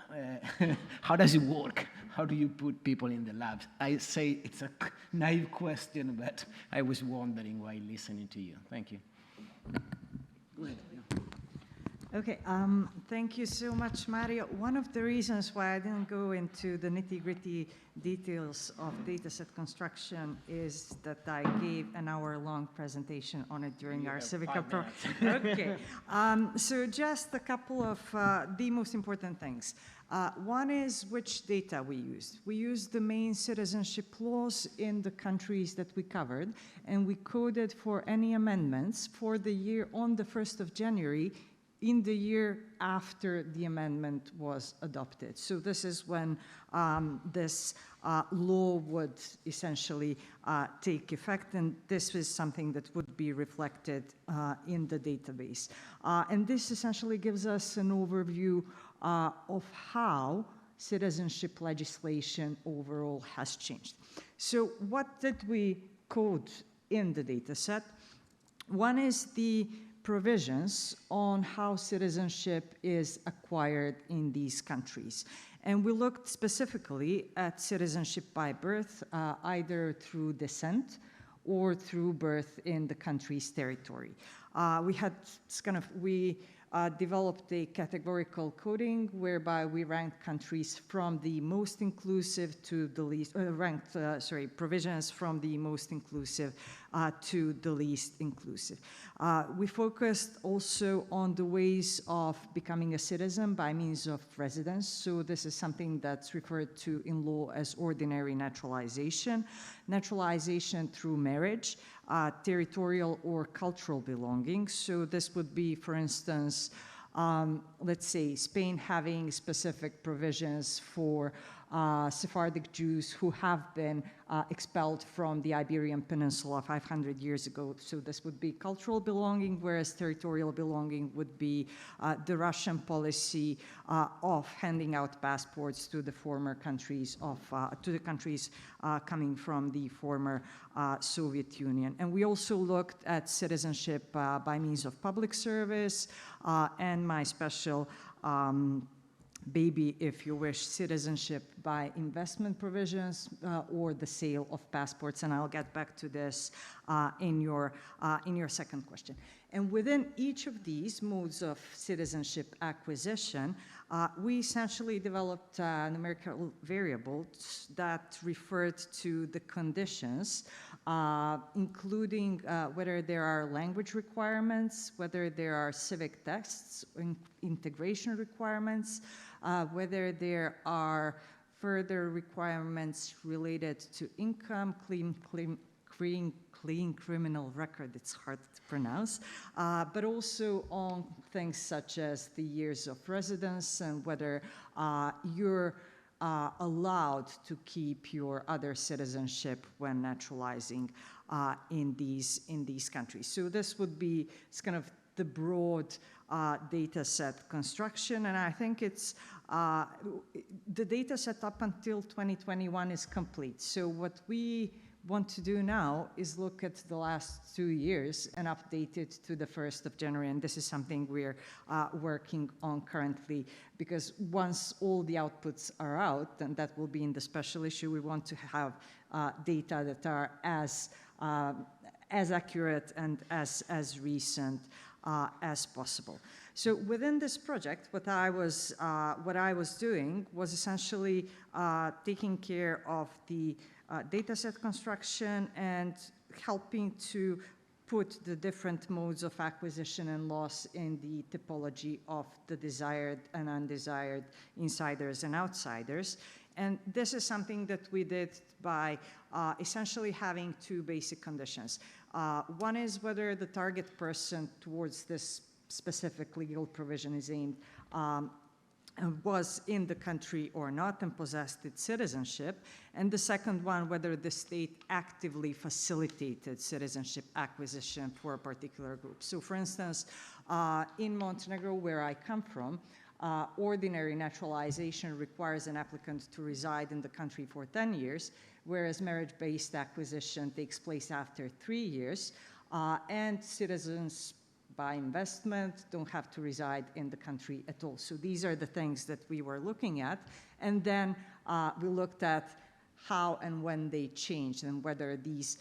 A: How does it work? How do you put people in the labs? I say it's a naive question, but I was wondering while listening to you. Thank you. Go ahead. Yeah.
C: Okay, thank you so much, Mario. One of the reasons why I didn't go into the nitty-gritty details of dataset construction is that I gave an hour-long presentation on it during our CIVICA Pro. Okay, so just a couple of the most important things. One is which data we used. We used the main citizenship laws in the countries that we covered, and we coded for any amendments for the year on the 1st of January in the year after the amendment was adopted. So this is when this law would essentially take effect, and this is something that would be reflected in the database. And this essentially gives us an overview of how citizenship legislation overall has changed. So what did we code in the data set? One is the provisions on how citizenship is acquired in these countries. And we looked specifically at citizenship by birth, either through descent or through birth in the country's territory. We developed a categorical coding whereby we ranked countries from the most inclusive to the least, provisions from the most inclusive to the least inclusive. We focused also on the ways of becoming a citizen by means of residence. So this is something that's referred to in law as ordinary naturalization, naturalization through marriage, territorial or cultural belonging. So this would be, for instance, let's say Spain having specific provisions for Sephardic Jews who have been expelled from the Iberian Peninsula 500 years ago. So this would be cultural belonging, whereas territorial belonging would be the Russian policy of handing out passports to the former countries to the countries coming from the former Soviet Union. And we also looked at citizenship by means of public service and my special baby, if you wish, citizenship by investment provisions or the sale of passports, and I'll get back to this in your second question. And within each of these modes of citizenship acquisition, we essentially developed numerical variables that referred to the conditions, including whether there are language requirements, whether there are civic tests, integration requirements, whether there are further requirements related to income, clean criminal record, it's hard to pronounce, but also on things such as the years of residence and whether you're allowed to keep your other citizenship when naturalizing in these countries. So this would be, it's kind of the broad data set construction, and I think it's the data set up until 2021 is complete. So what we want to do now is look at the last 2 years and update it to the 1st of January, and this is something we're working on currently, because once all the outputs are out, and that will be in the special issue, we want to have data that are as accurate and as recent as possible. So within this project, what I was doing was essentially taking care of the data set construction and helping to put the different modes of acquisition and loss in the typology of the desired and undesired insiders and outsiders. And this is something that we did by essentially having two basic conditions. One is whether the target person towards this specific legal provision is aimed was in the country or not and possessed its citizenship. And the second one, whether the state actively facilitated citizenship acquisition for a particular group. So for instance, in Montenegro, where I come from, ordinary naturalization requires an applicant to reside in the country for 10 years, whereas marriage-based acquisition takes place after 3 years, and citizens by investment don't have to reside in the country at all. So these are the things that we were looking at. And then we looked at how and when they changed and whether these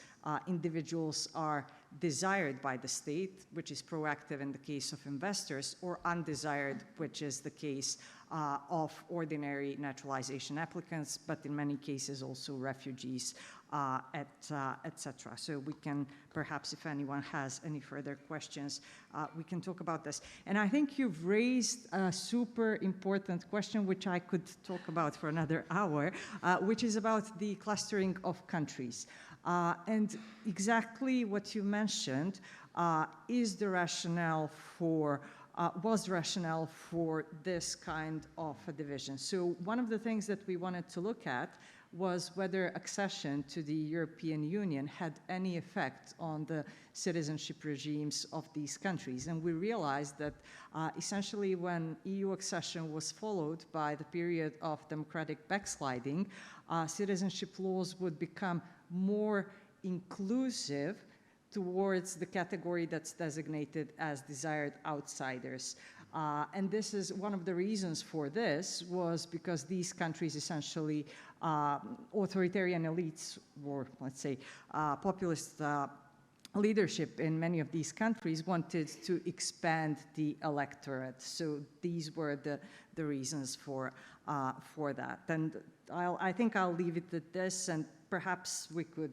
C: individuals are desired by the state, which is proactive in the case of investors, or undesired, which is the case of ordinary naturalization applicants, but in many cases also refugees, etc. So we can, perhaps if anyone has any further questions, we can talk about this. And I think you've raised a super important question, which I could talk about for another hour, which is about the clustering of countries. And exactly what you mentioned is the rationale for was rationale for this kind of a division. So one of the things that we wanted to look at was whether accession to the European Union had any effect on the citizenship regimes of these countries. And we realized that essentially when EU accession was followed by the period of democratic backsliding, citizenship laws would become more inclusive towards the category that's designated as desired outsiders. And this is one of the reasons for this was because these countries essentially, authoritarian elites, or let's say populist leadership in many of these countries wanted to expand the electorate. So these were the reasons for that. And I think I'll leave it at this, and perhaps we could,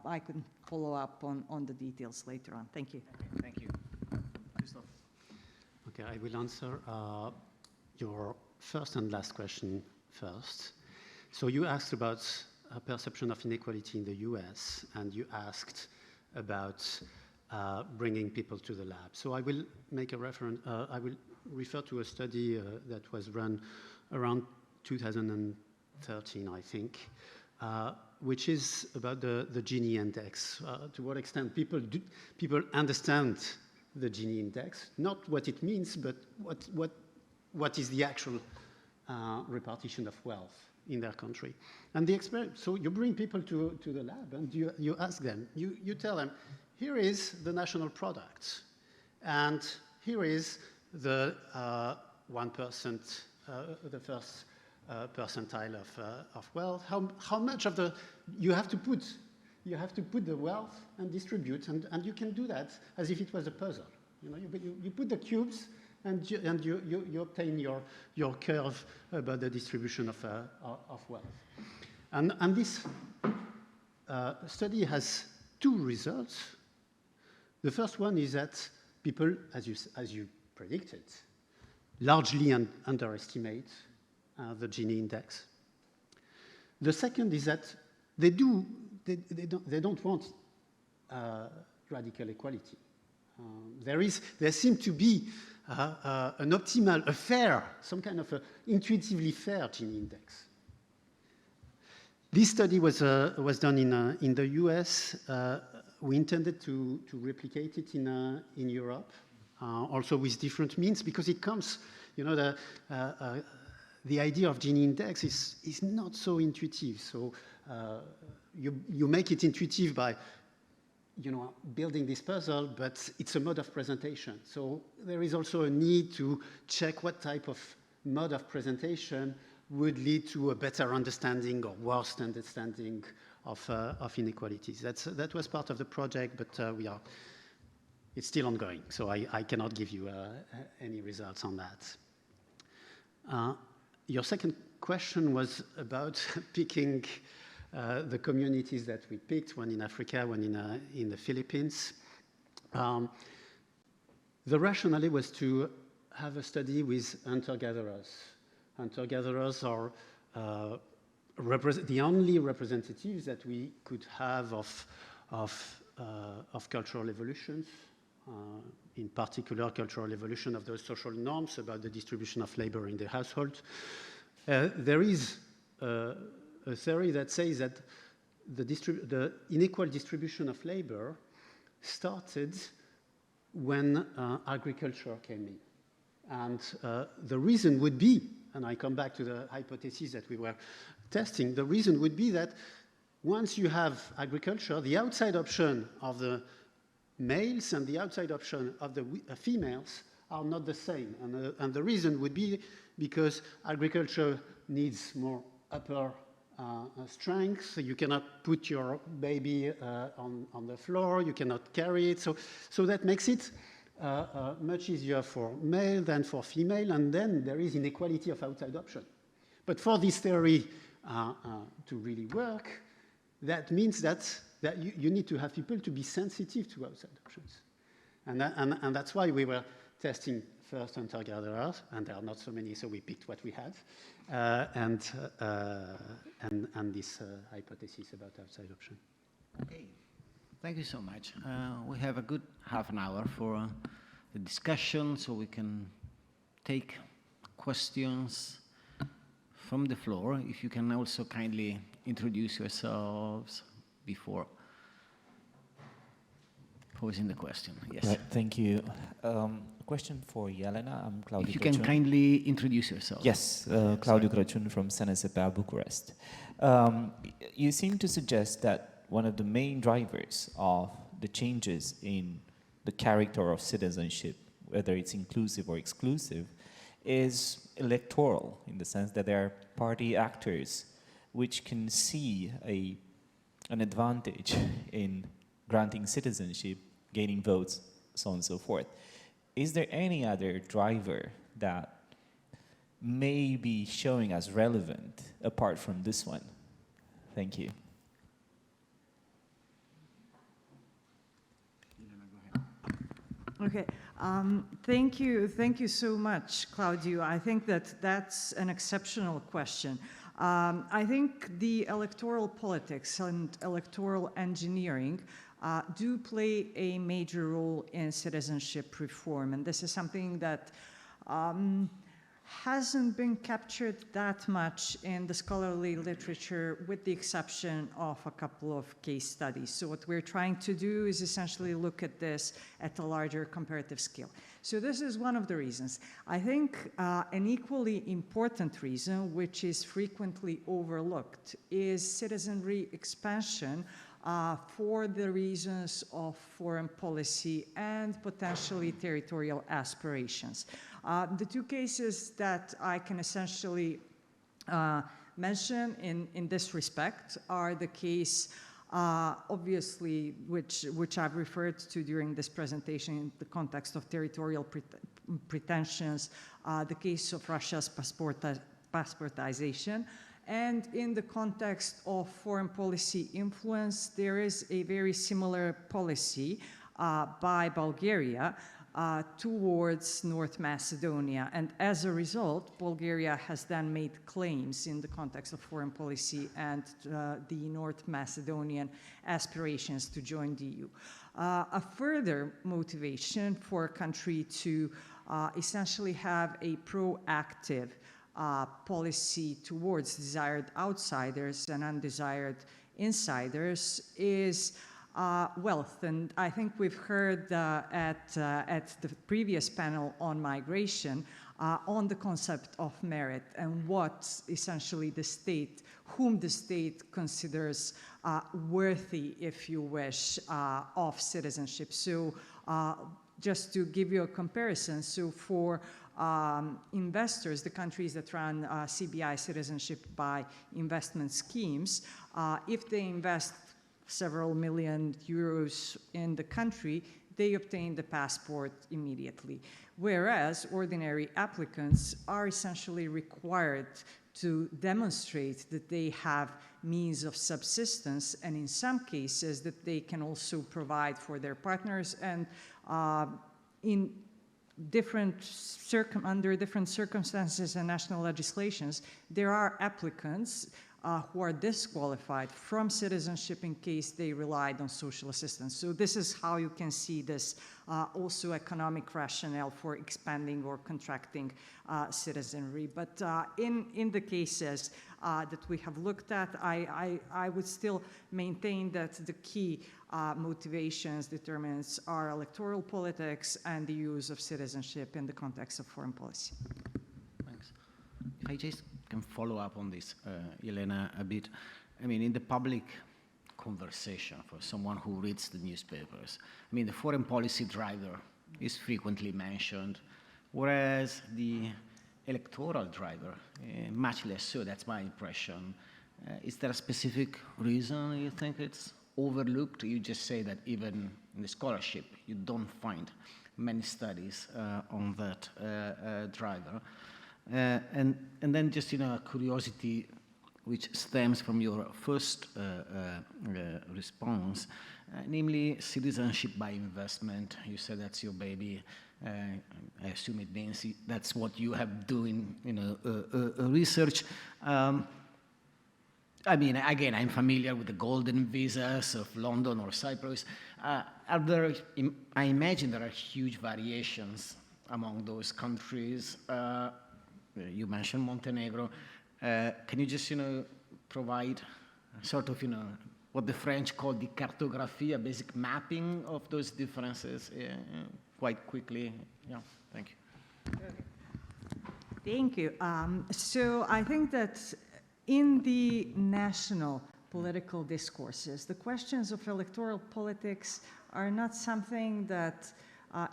C: I could follow up on the details later on. Thank you.
A: Thank you. Christophe.
D: Okay, I will answer your first and last question first. So you asked about a perception of inequality in the US, and you asked about bringing people to the lab. So I will make a reference, I will refer to a study that was run around 2013, I think, which is about the Gini index. To what extent people understand the Gini index, not what it means, but what is the actual repartition of wealth in their country. And the experience, so you bring people to the lab and you ask them, you tell them, here is the national product, and here is the 1%, the first percentile of wealth. How much of the you have to put the wealth and distribute, and you can do that as if it was a puzzle. You know, you put the cubes, and you obtain your curve about the distribution of wealth. And this study has two results. The first one is that people, as you predicted, largely underestimate the Gini index. The second is that they don't want radical equality. There seems to be an optimal, a fair, some kind of a intuitively fair Gini index. This study was done in the US. We intended to replicate it in Europe, also with different means, because it comes, you know, the idea of Gini index is not so intuitive. So you make it intuitive by, you know, building this puzzle, but it's a mode of presentation. So there is also a need to check what type of mode of presentation would lead to a better understanding or worse understanding of inequalities. That was part of the project, but it's still ongoing, so I cannot give you any results on that. Your second question was about picking the communities that we picked, one in Africa, one in the Philippines. The rationale was to have a study with hunter-gatherers. Hunter-gatherers are the only representatives that we could have of cultural evolutions, in particular cultural evolution of those social norms about the distribution of labor in the household. There is a theory that says that the unequal distribution of labor started when agriculture came in. And the reason would be, and I come back to the hypothesis that we were testing, the reason would be that once you have agriculture, the outside option of the males and the outside option of the females are not the same. And the reason would be because agriculture needs more upper strength. So you cannot put your baby on the floor, you cannot carry it. So that makes it much easier for male than for female, and then there is inequality of outside option. But for this theory to really work, that means that you need to have people to be sensitive to outside options. And that's why we were testing first hunter-gatherers, and there are not so many, so we picked what we had, and this hypothesis about outside option.
A: Okay, thank you so much. We have a good half an hour for the discussion, so we can take questions from the floor. If you can also kindly introduce yourselves before posing the question. Yes.
E: Right, thank you. Question for Jelena. I'm Claudio.
A: If you can kindly introduce yourself.
E: Yes, Claudio Crăciun from SNSPA Bucharest. You seem to suggest that one of the main drivers of the changes in the character of citizenship, whether it's inclusive or exclusive, is electoral, in the sense that there are party actors which can see an advantage in granting citizenship, gaining votes, so on and so forth. Is there any other driver that may be showing as relevant apart from this one? Thank you.
C: Okay, thank you so much, Claudio. I think that that's an exceptional question. I think the electoral politics and electoral engineering do play a major role in citizenship reform, and this is something that hasn't been captured that much in the scholarly literature, with the exception of a couple of case studies. So what we're trying to do is essentially look at this at a larger comparative scale. So this is one of the reasons. I think an equally important reason, which is frequently overlooked, is citizenry expansion for the reasons of foreign policy and potentially territorial aspirations. The two cases that I can essentially mention in this respect are the case, obviously, which I've referred to during this presentation in the context of territorial pretensions, the case of Russia's passportization. And in the context of foreign policy influence, there is a very similar policy by Bulgaria towards North Macedonia. And as a result, Bulgaria has then made claims in the context of foreign policy and the North Macedonian aspirations to join the EU. A further motivation for a country to essentially have a proactive policy towards desired outsiders and undesired insiders is wealth. And I think we've heard at the previous panel on migration on the concept of merit and what essentially the state, whom the state considers worthy, if you wish, of citizenship. So just to give you a comparison, so for investors, the countries that run CBI citizenship by investment schemes, if they invest several million euros in the country, they obtain the passport immediately. Whereas ordinary applicants are essentially required to demonstrate that they have means of subsistence, and in some cases that they can also provide for their partners, and in under different circumstances and national legislations, there are applicants who are disqualified from citizenship in case they relied on social assistance. So this is how you can see this also economic rationale for expanding or contracting citizenry. But in the cases that we have looked at, I would still maintain that the key motivations, determinants are electoral politics and the use of citizenship in the context of foreign policy.
A: Thanks. If I just can follow up on this, Jelena, a bit. I mean, in the public conversation for someone who reads the newspapers, I mean, the foreign policy driver is frequently mentioned, whereas the electoral driver, much less so. That's my impression. Is there a specific reason you think it's overlooked? You just say that even in the scholarship, you don't find many studies on that driver. And then just, a curiosity which stems from your first response, namely citizenship by investment. You said that's your baby. I assume it means that's what you have doing, research. I mean, again, I'm familiar with the golden visas of London or Cyprus. I imagine there are huge variations among those countries. You mentioned Montenegro. Can you just, provide sort of, what the French call the cartographie, a basic mapping of those differences quite quickly? Yeah, thank you.
C: Thank you. So I think that in the national political discourses, the questions of electoral politics are not something that,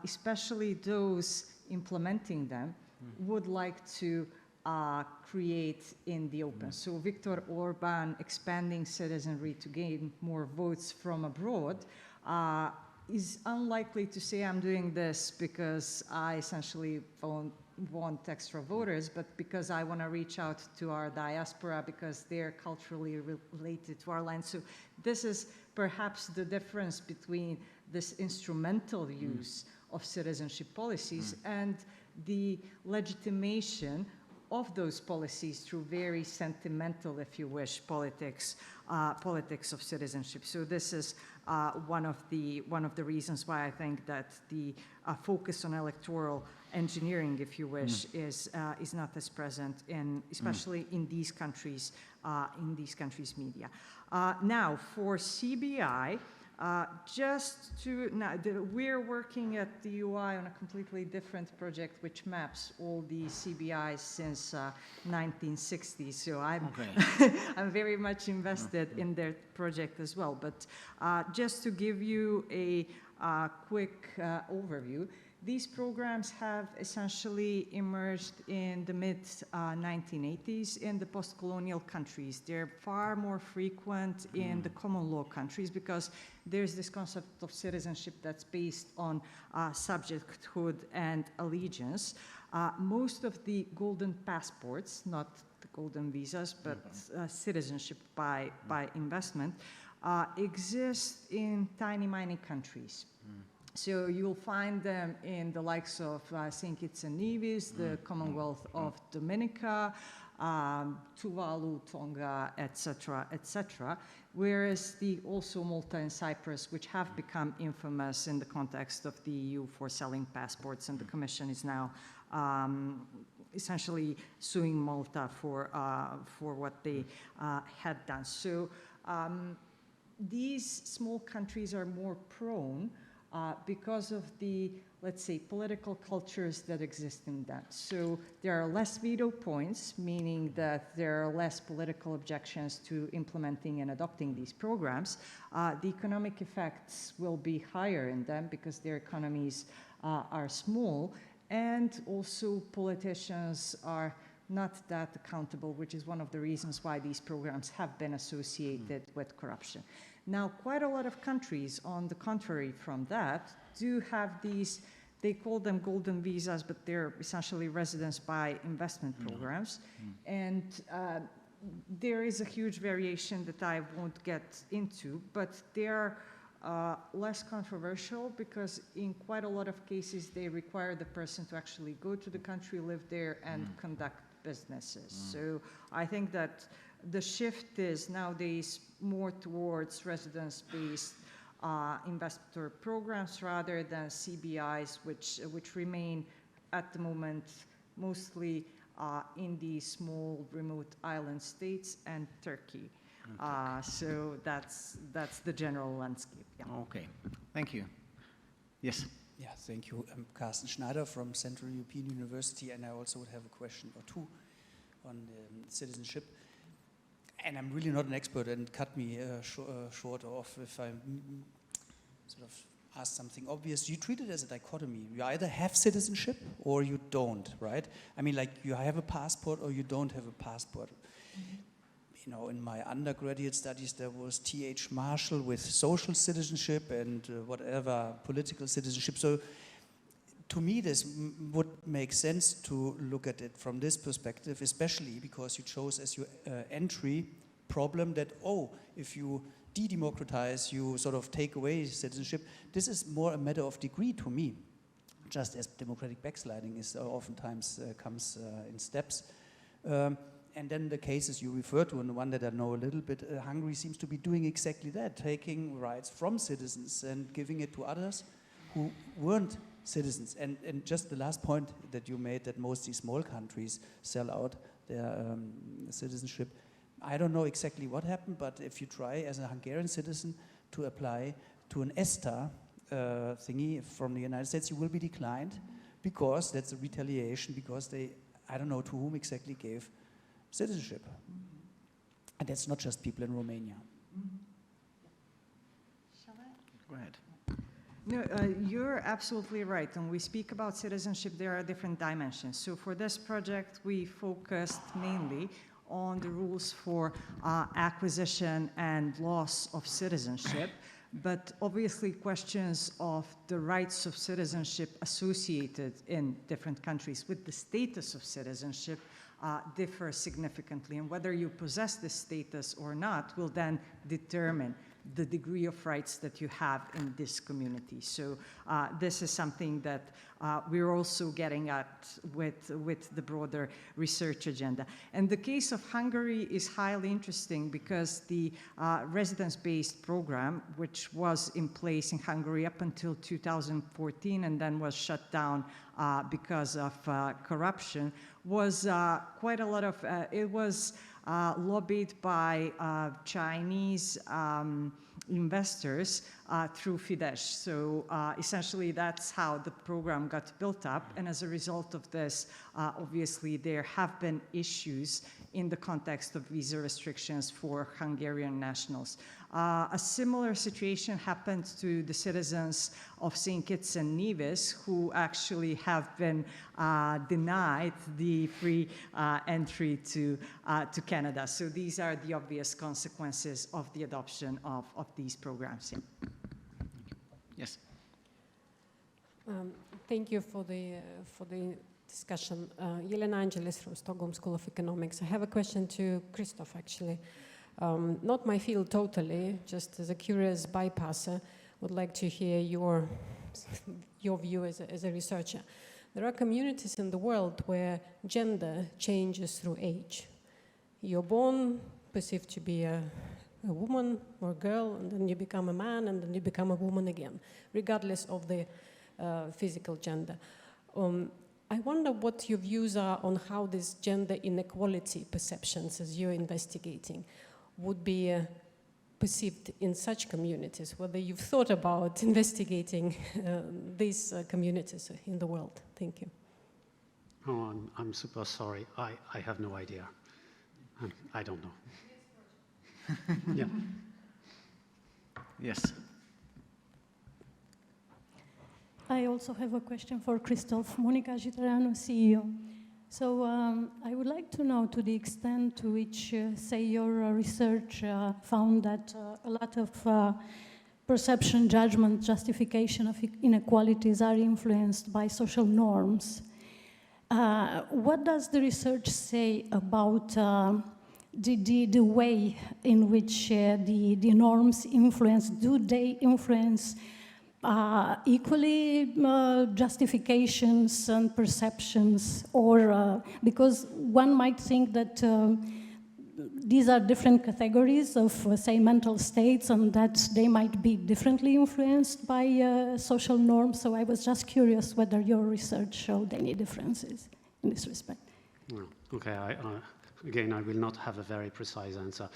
C: especially those implementing them, would like to create in the open. So Viktor Orban expanding citizenry to gain more votes from abroad is unlikely to say, I'm doing this because I essentially want extra voters, but because I want to reach out to our diaspora because they're culturally related to our land. So this is perhaps the difference between this instrumental use of citizenship policies and the legitimation of those policies through very sentimental, if you wish, politics of citizenship. So this is one of the reasons why I think that the focus on electoral engineering, if you wish, is not as present in, especially in these countries' media. Now, for CBI. We're working at the UI on a completely different project which maps all the CBIs since 1960s. So I'm very much invested in their project as well. But just to give you a quick overview, these programs have essentially emerged in the mid-1980s in the post-colonial countries. They're far more frequent in the common law countries because there's this concept of citizenship that's based on subjecthood and allegiance. Most of the golden passports, not the golden visas, but citizenship by investment, exist in tiny countries. So you'll find them in the likes of St. Kitts and Nevis, the Commonwealth of Dominica, Tuvalu, Tonga, etc., whereas also Malta and Cyprus, which have become infamous in the context of the EU for selling passports, and the Commission is now essentially suing Malta for what they had done. So these small countries are more prone because of the, let's say, political cultures that exist in them. So there are less veto points, meaning that there are less political objections to implementing and adopting these programs. The economic effects will be higher in them because their economies are small, and also politicians are not that accountable, which is one of the reasons why these programs have been associated with corruption. Now, quite a lot of countries, on the contrary from that, do have these, they call them golden visas, but they're essentially residence by investment programs. And there is a huge variation that I won't get into, but they're less controversial because in quite a lot of cases, they require the person to actually go to the country, live there, and conduct businesses. So I think that the shift is nowadays more towards residence-based investor programs rather than CBIs, which remain at the moment mostly in the small remote island states and Turkey. So that's the general landscape. Yeah.
A: Okay, thank you. Yes.
F: Yeah, thank you. I'm Carsten Schneider from Central European University, and I also would have a question or two on citizenship. And I'm really not an expert, and cut me short off if I sort of ask something obvious. You treat it as a dichotomy. You either have citizenship or you don't, right? I mean, like you have a passport or you don't have a passport. You know, in my undergraduate studies, there was T.H. Marshall with social citizenship and whatever political citizenship. So to me, this would make sense to look at it from this perspective, especially because you chose as your entry problem that, oh, if you de-democratize, you sort of take away citizenship. This is more a matter of degree to me, just as democratic backsliding is oftentimes comes in steps. And then the cases you refer to, and the one that I know a little bit, Hungary seems to be doing exactly that, taking rights from citizens and giving it to others who weren't citizens. And just the last point that you made, that most of these small countries sell out their citizenship. I don't know exactly what happened, but if you try as a Hungarian citizen to apply to an ESTA thingy from the United States, you will be declined because that's a retaliation, because they, I don't know to whom exactly gave citizenship. And that's not just people in Romania.
C: Shall I?
A: Go ahead.
C: No, you're absolutely right. When we speak about citizenship, there are different dimensions. So for this project, we focused mainly on the rules for acquisition and loss of citizenship. But obviously questions of the rights of citizenship associated in different countries with the status of citizenship differ significantly. And whether you possess this status or not will then determine the degree of rights that you have in this community. So this is something that we're also getting at with the broader research agenda. And the case of Hungary is highly interesting because the residence-based program, which was in place in Hungary up until 2014 and then was shut down because of corruption, was quite a lot of, it was lobbied by Chinese investors through Fidesz. So essentially that's how the program got built up. And as a result of this, obviously there have been issues in the context of visa restrictions for Hungarian nationals. A similar situation happened to the citizens of St. Kitts and Nevis, who actually have been denied the free entry to Canada. So these are the obvious consequences of the adoption of these programs. Yeah.
A: Yes.
G: Thank you for the discussion. Jelena Angelis from Stockholm School of Economics. I have a question to Christophe, actually. Not my field totally, just as a curious bypasser, would like to hear your view as a researcher. There are communities in the world where gender changes through age. You're born perceived to be a woman or a girl, and then you become a man, and then you become a woman again, regardless of the physical gender. I wonder what your views are on how this gender inequality perceptions, as you're investigating, would be perceived in such communities, whether you've thought about investigating these communities in the world. Thank you.
D: Oh, I'm super sorry. I have no idea. I don't know. Yeah.
A: Yes.
H: I also have a question for Christophe. Monica Gitarano, CEO. So I would like to know to the extent to which, say, your research found that a lot of perception, judgment, justification of inequalities are influenced by social norms. What does the research say about the way in which the norms influence? Do they influence equally justifications and perceptions, or because one might think that these are different categories of, say, mental states, and that they might be differently influenced by social norms. So I was just curious whether your research showed any differences in this respect.
D: Well, okay, again, I will not have a very precise answer.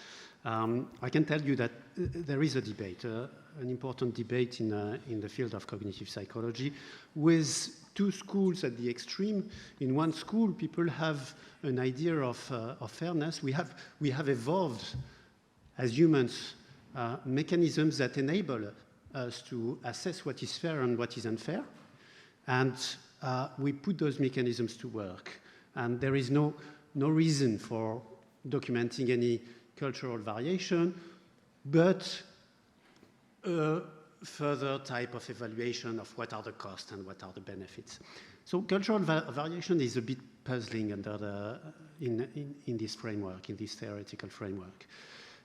D: I can tell you that there is a debate, an important debate in the field of cognitive psychology, with two schools at the extreme. In one school, people have an idea of fairness. We have evolved as humans mechanisms that enable us to assess what is fair and what is unfair, and we put those mechanisms to work. And there is no reason for documenting any cultural variation, but a further type of evaluation of what are the costs and what are the benefits. So cultural variation is a bit puzzling under in this framework, in this theoretical framework.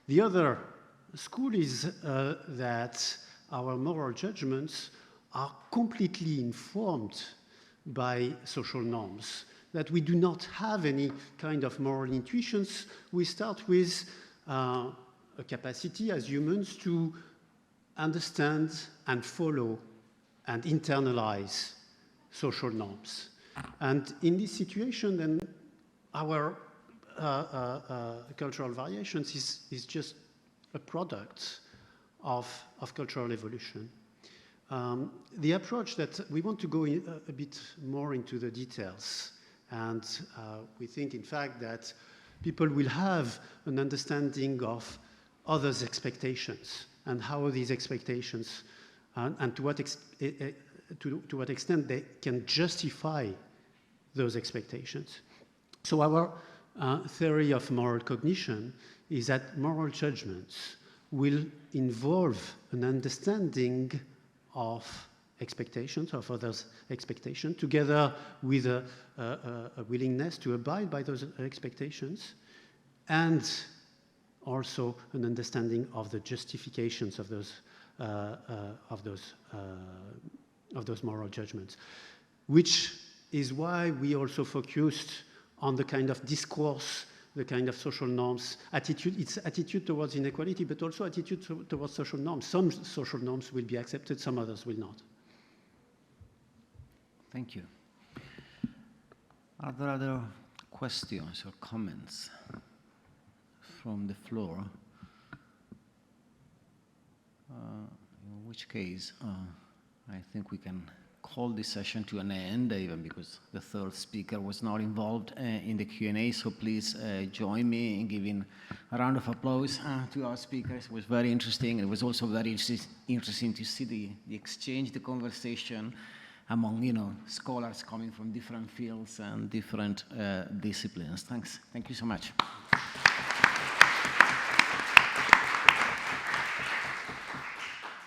D: The other school is that our moral judgments are completely informed by social norms, that we do not have any kind of moral intuitions. We start with a capacity as humans to understand and follow and internalize social norms. And in this situation, then our cultural variations is just a product of cultural evolution. The approach that we want to go a bit more into the details, and we think, in fact, that people will have an understanding of others' expectations and how these expectations and to what extent they can justify those expectations. So our theory of moral cognition is that moral judgments will involve an understanding of expectations, of others' expectations, together with a willingness to abide by those expectations. And also an understanding of the justifications of those moral judgments, which is why we also focused on the kind of discourse, the kind of social norms, attitude. It's attitude towards inequality, but also attitude towards social norms. Some social norms will be accepted, some others will not.
A: Thank you. Are there other questions or comments from the floor? In which case, I think we can call this session to an end, even because the third speaker was not involved in the Q&A, so please join me in giving a round of applause to our speakers. It was very interesting. It was also very interesting to see the exchange, the conversation among, scholars coming from different fields and different disciplines. Thanks. Thank you so much.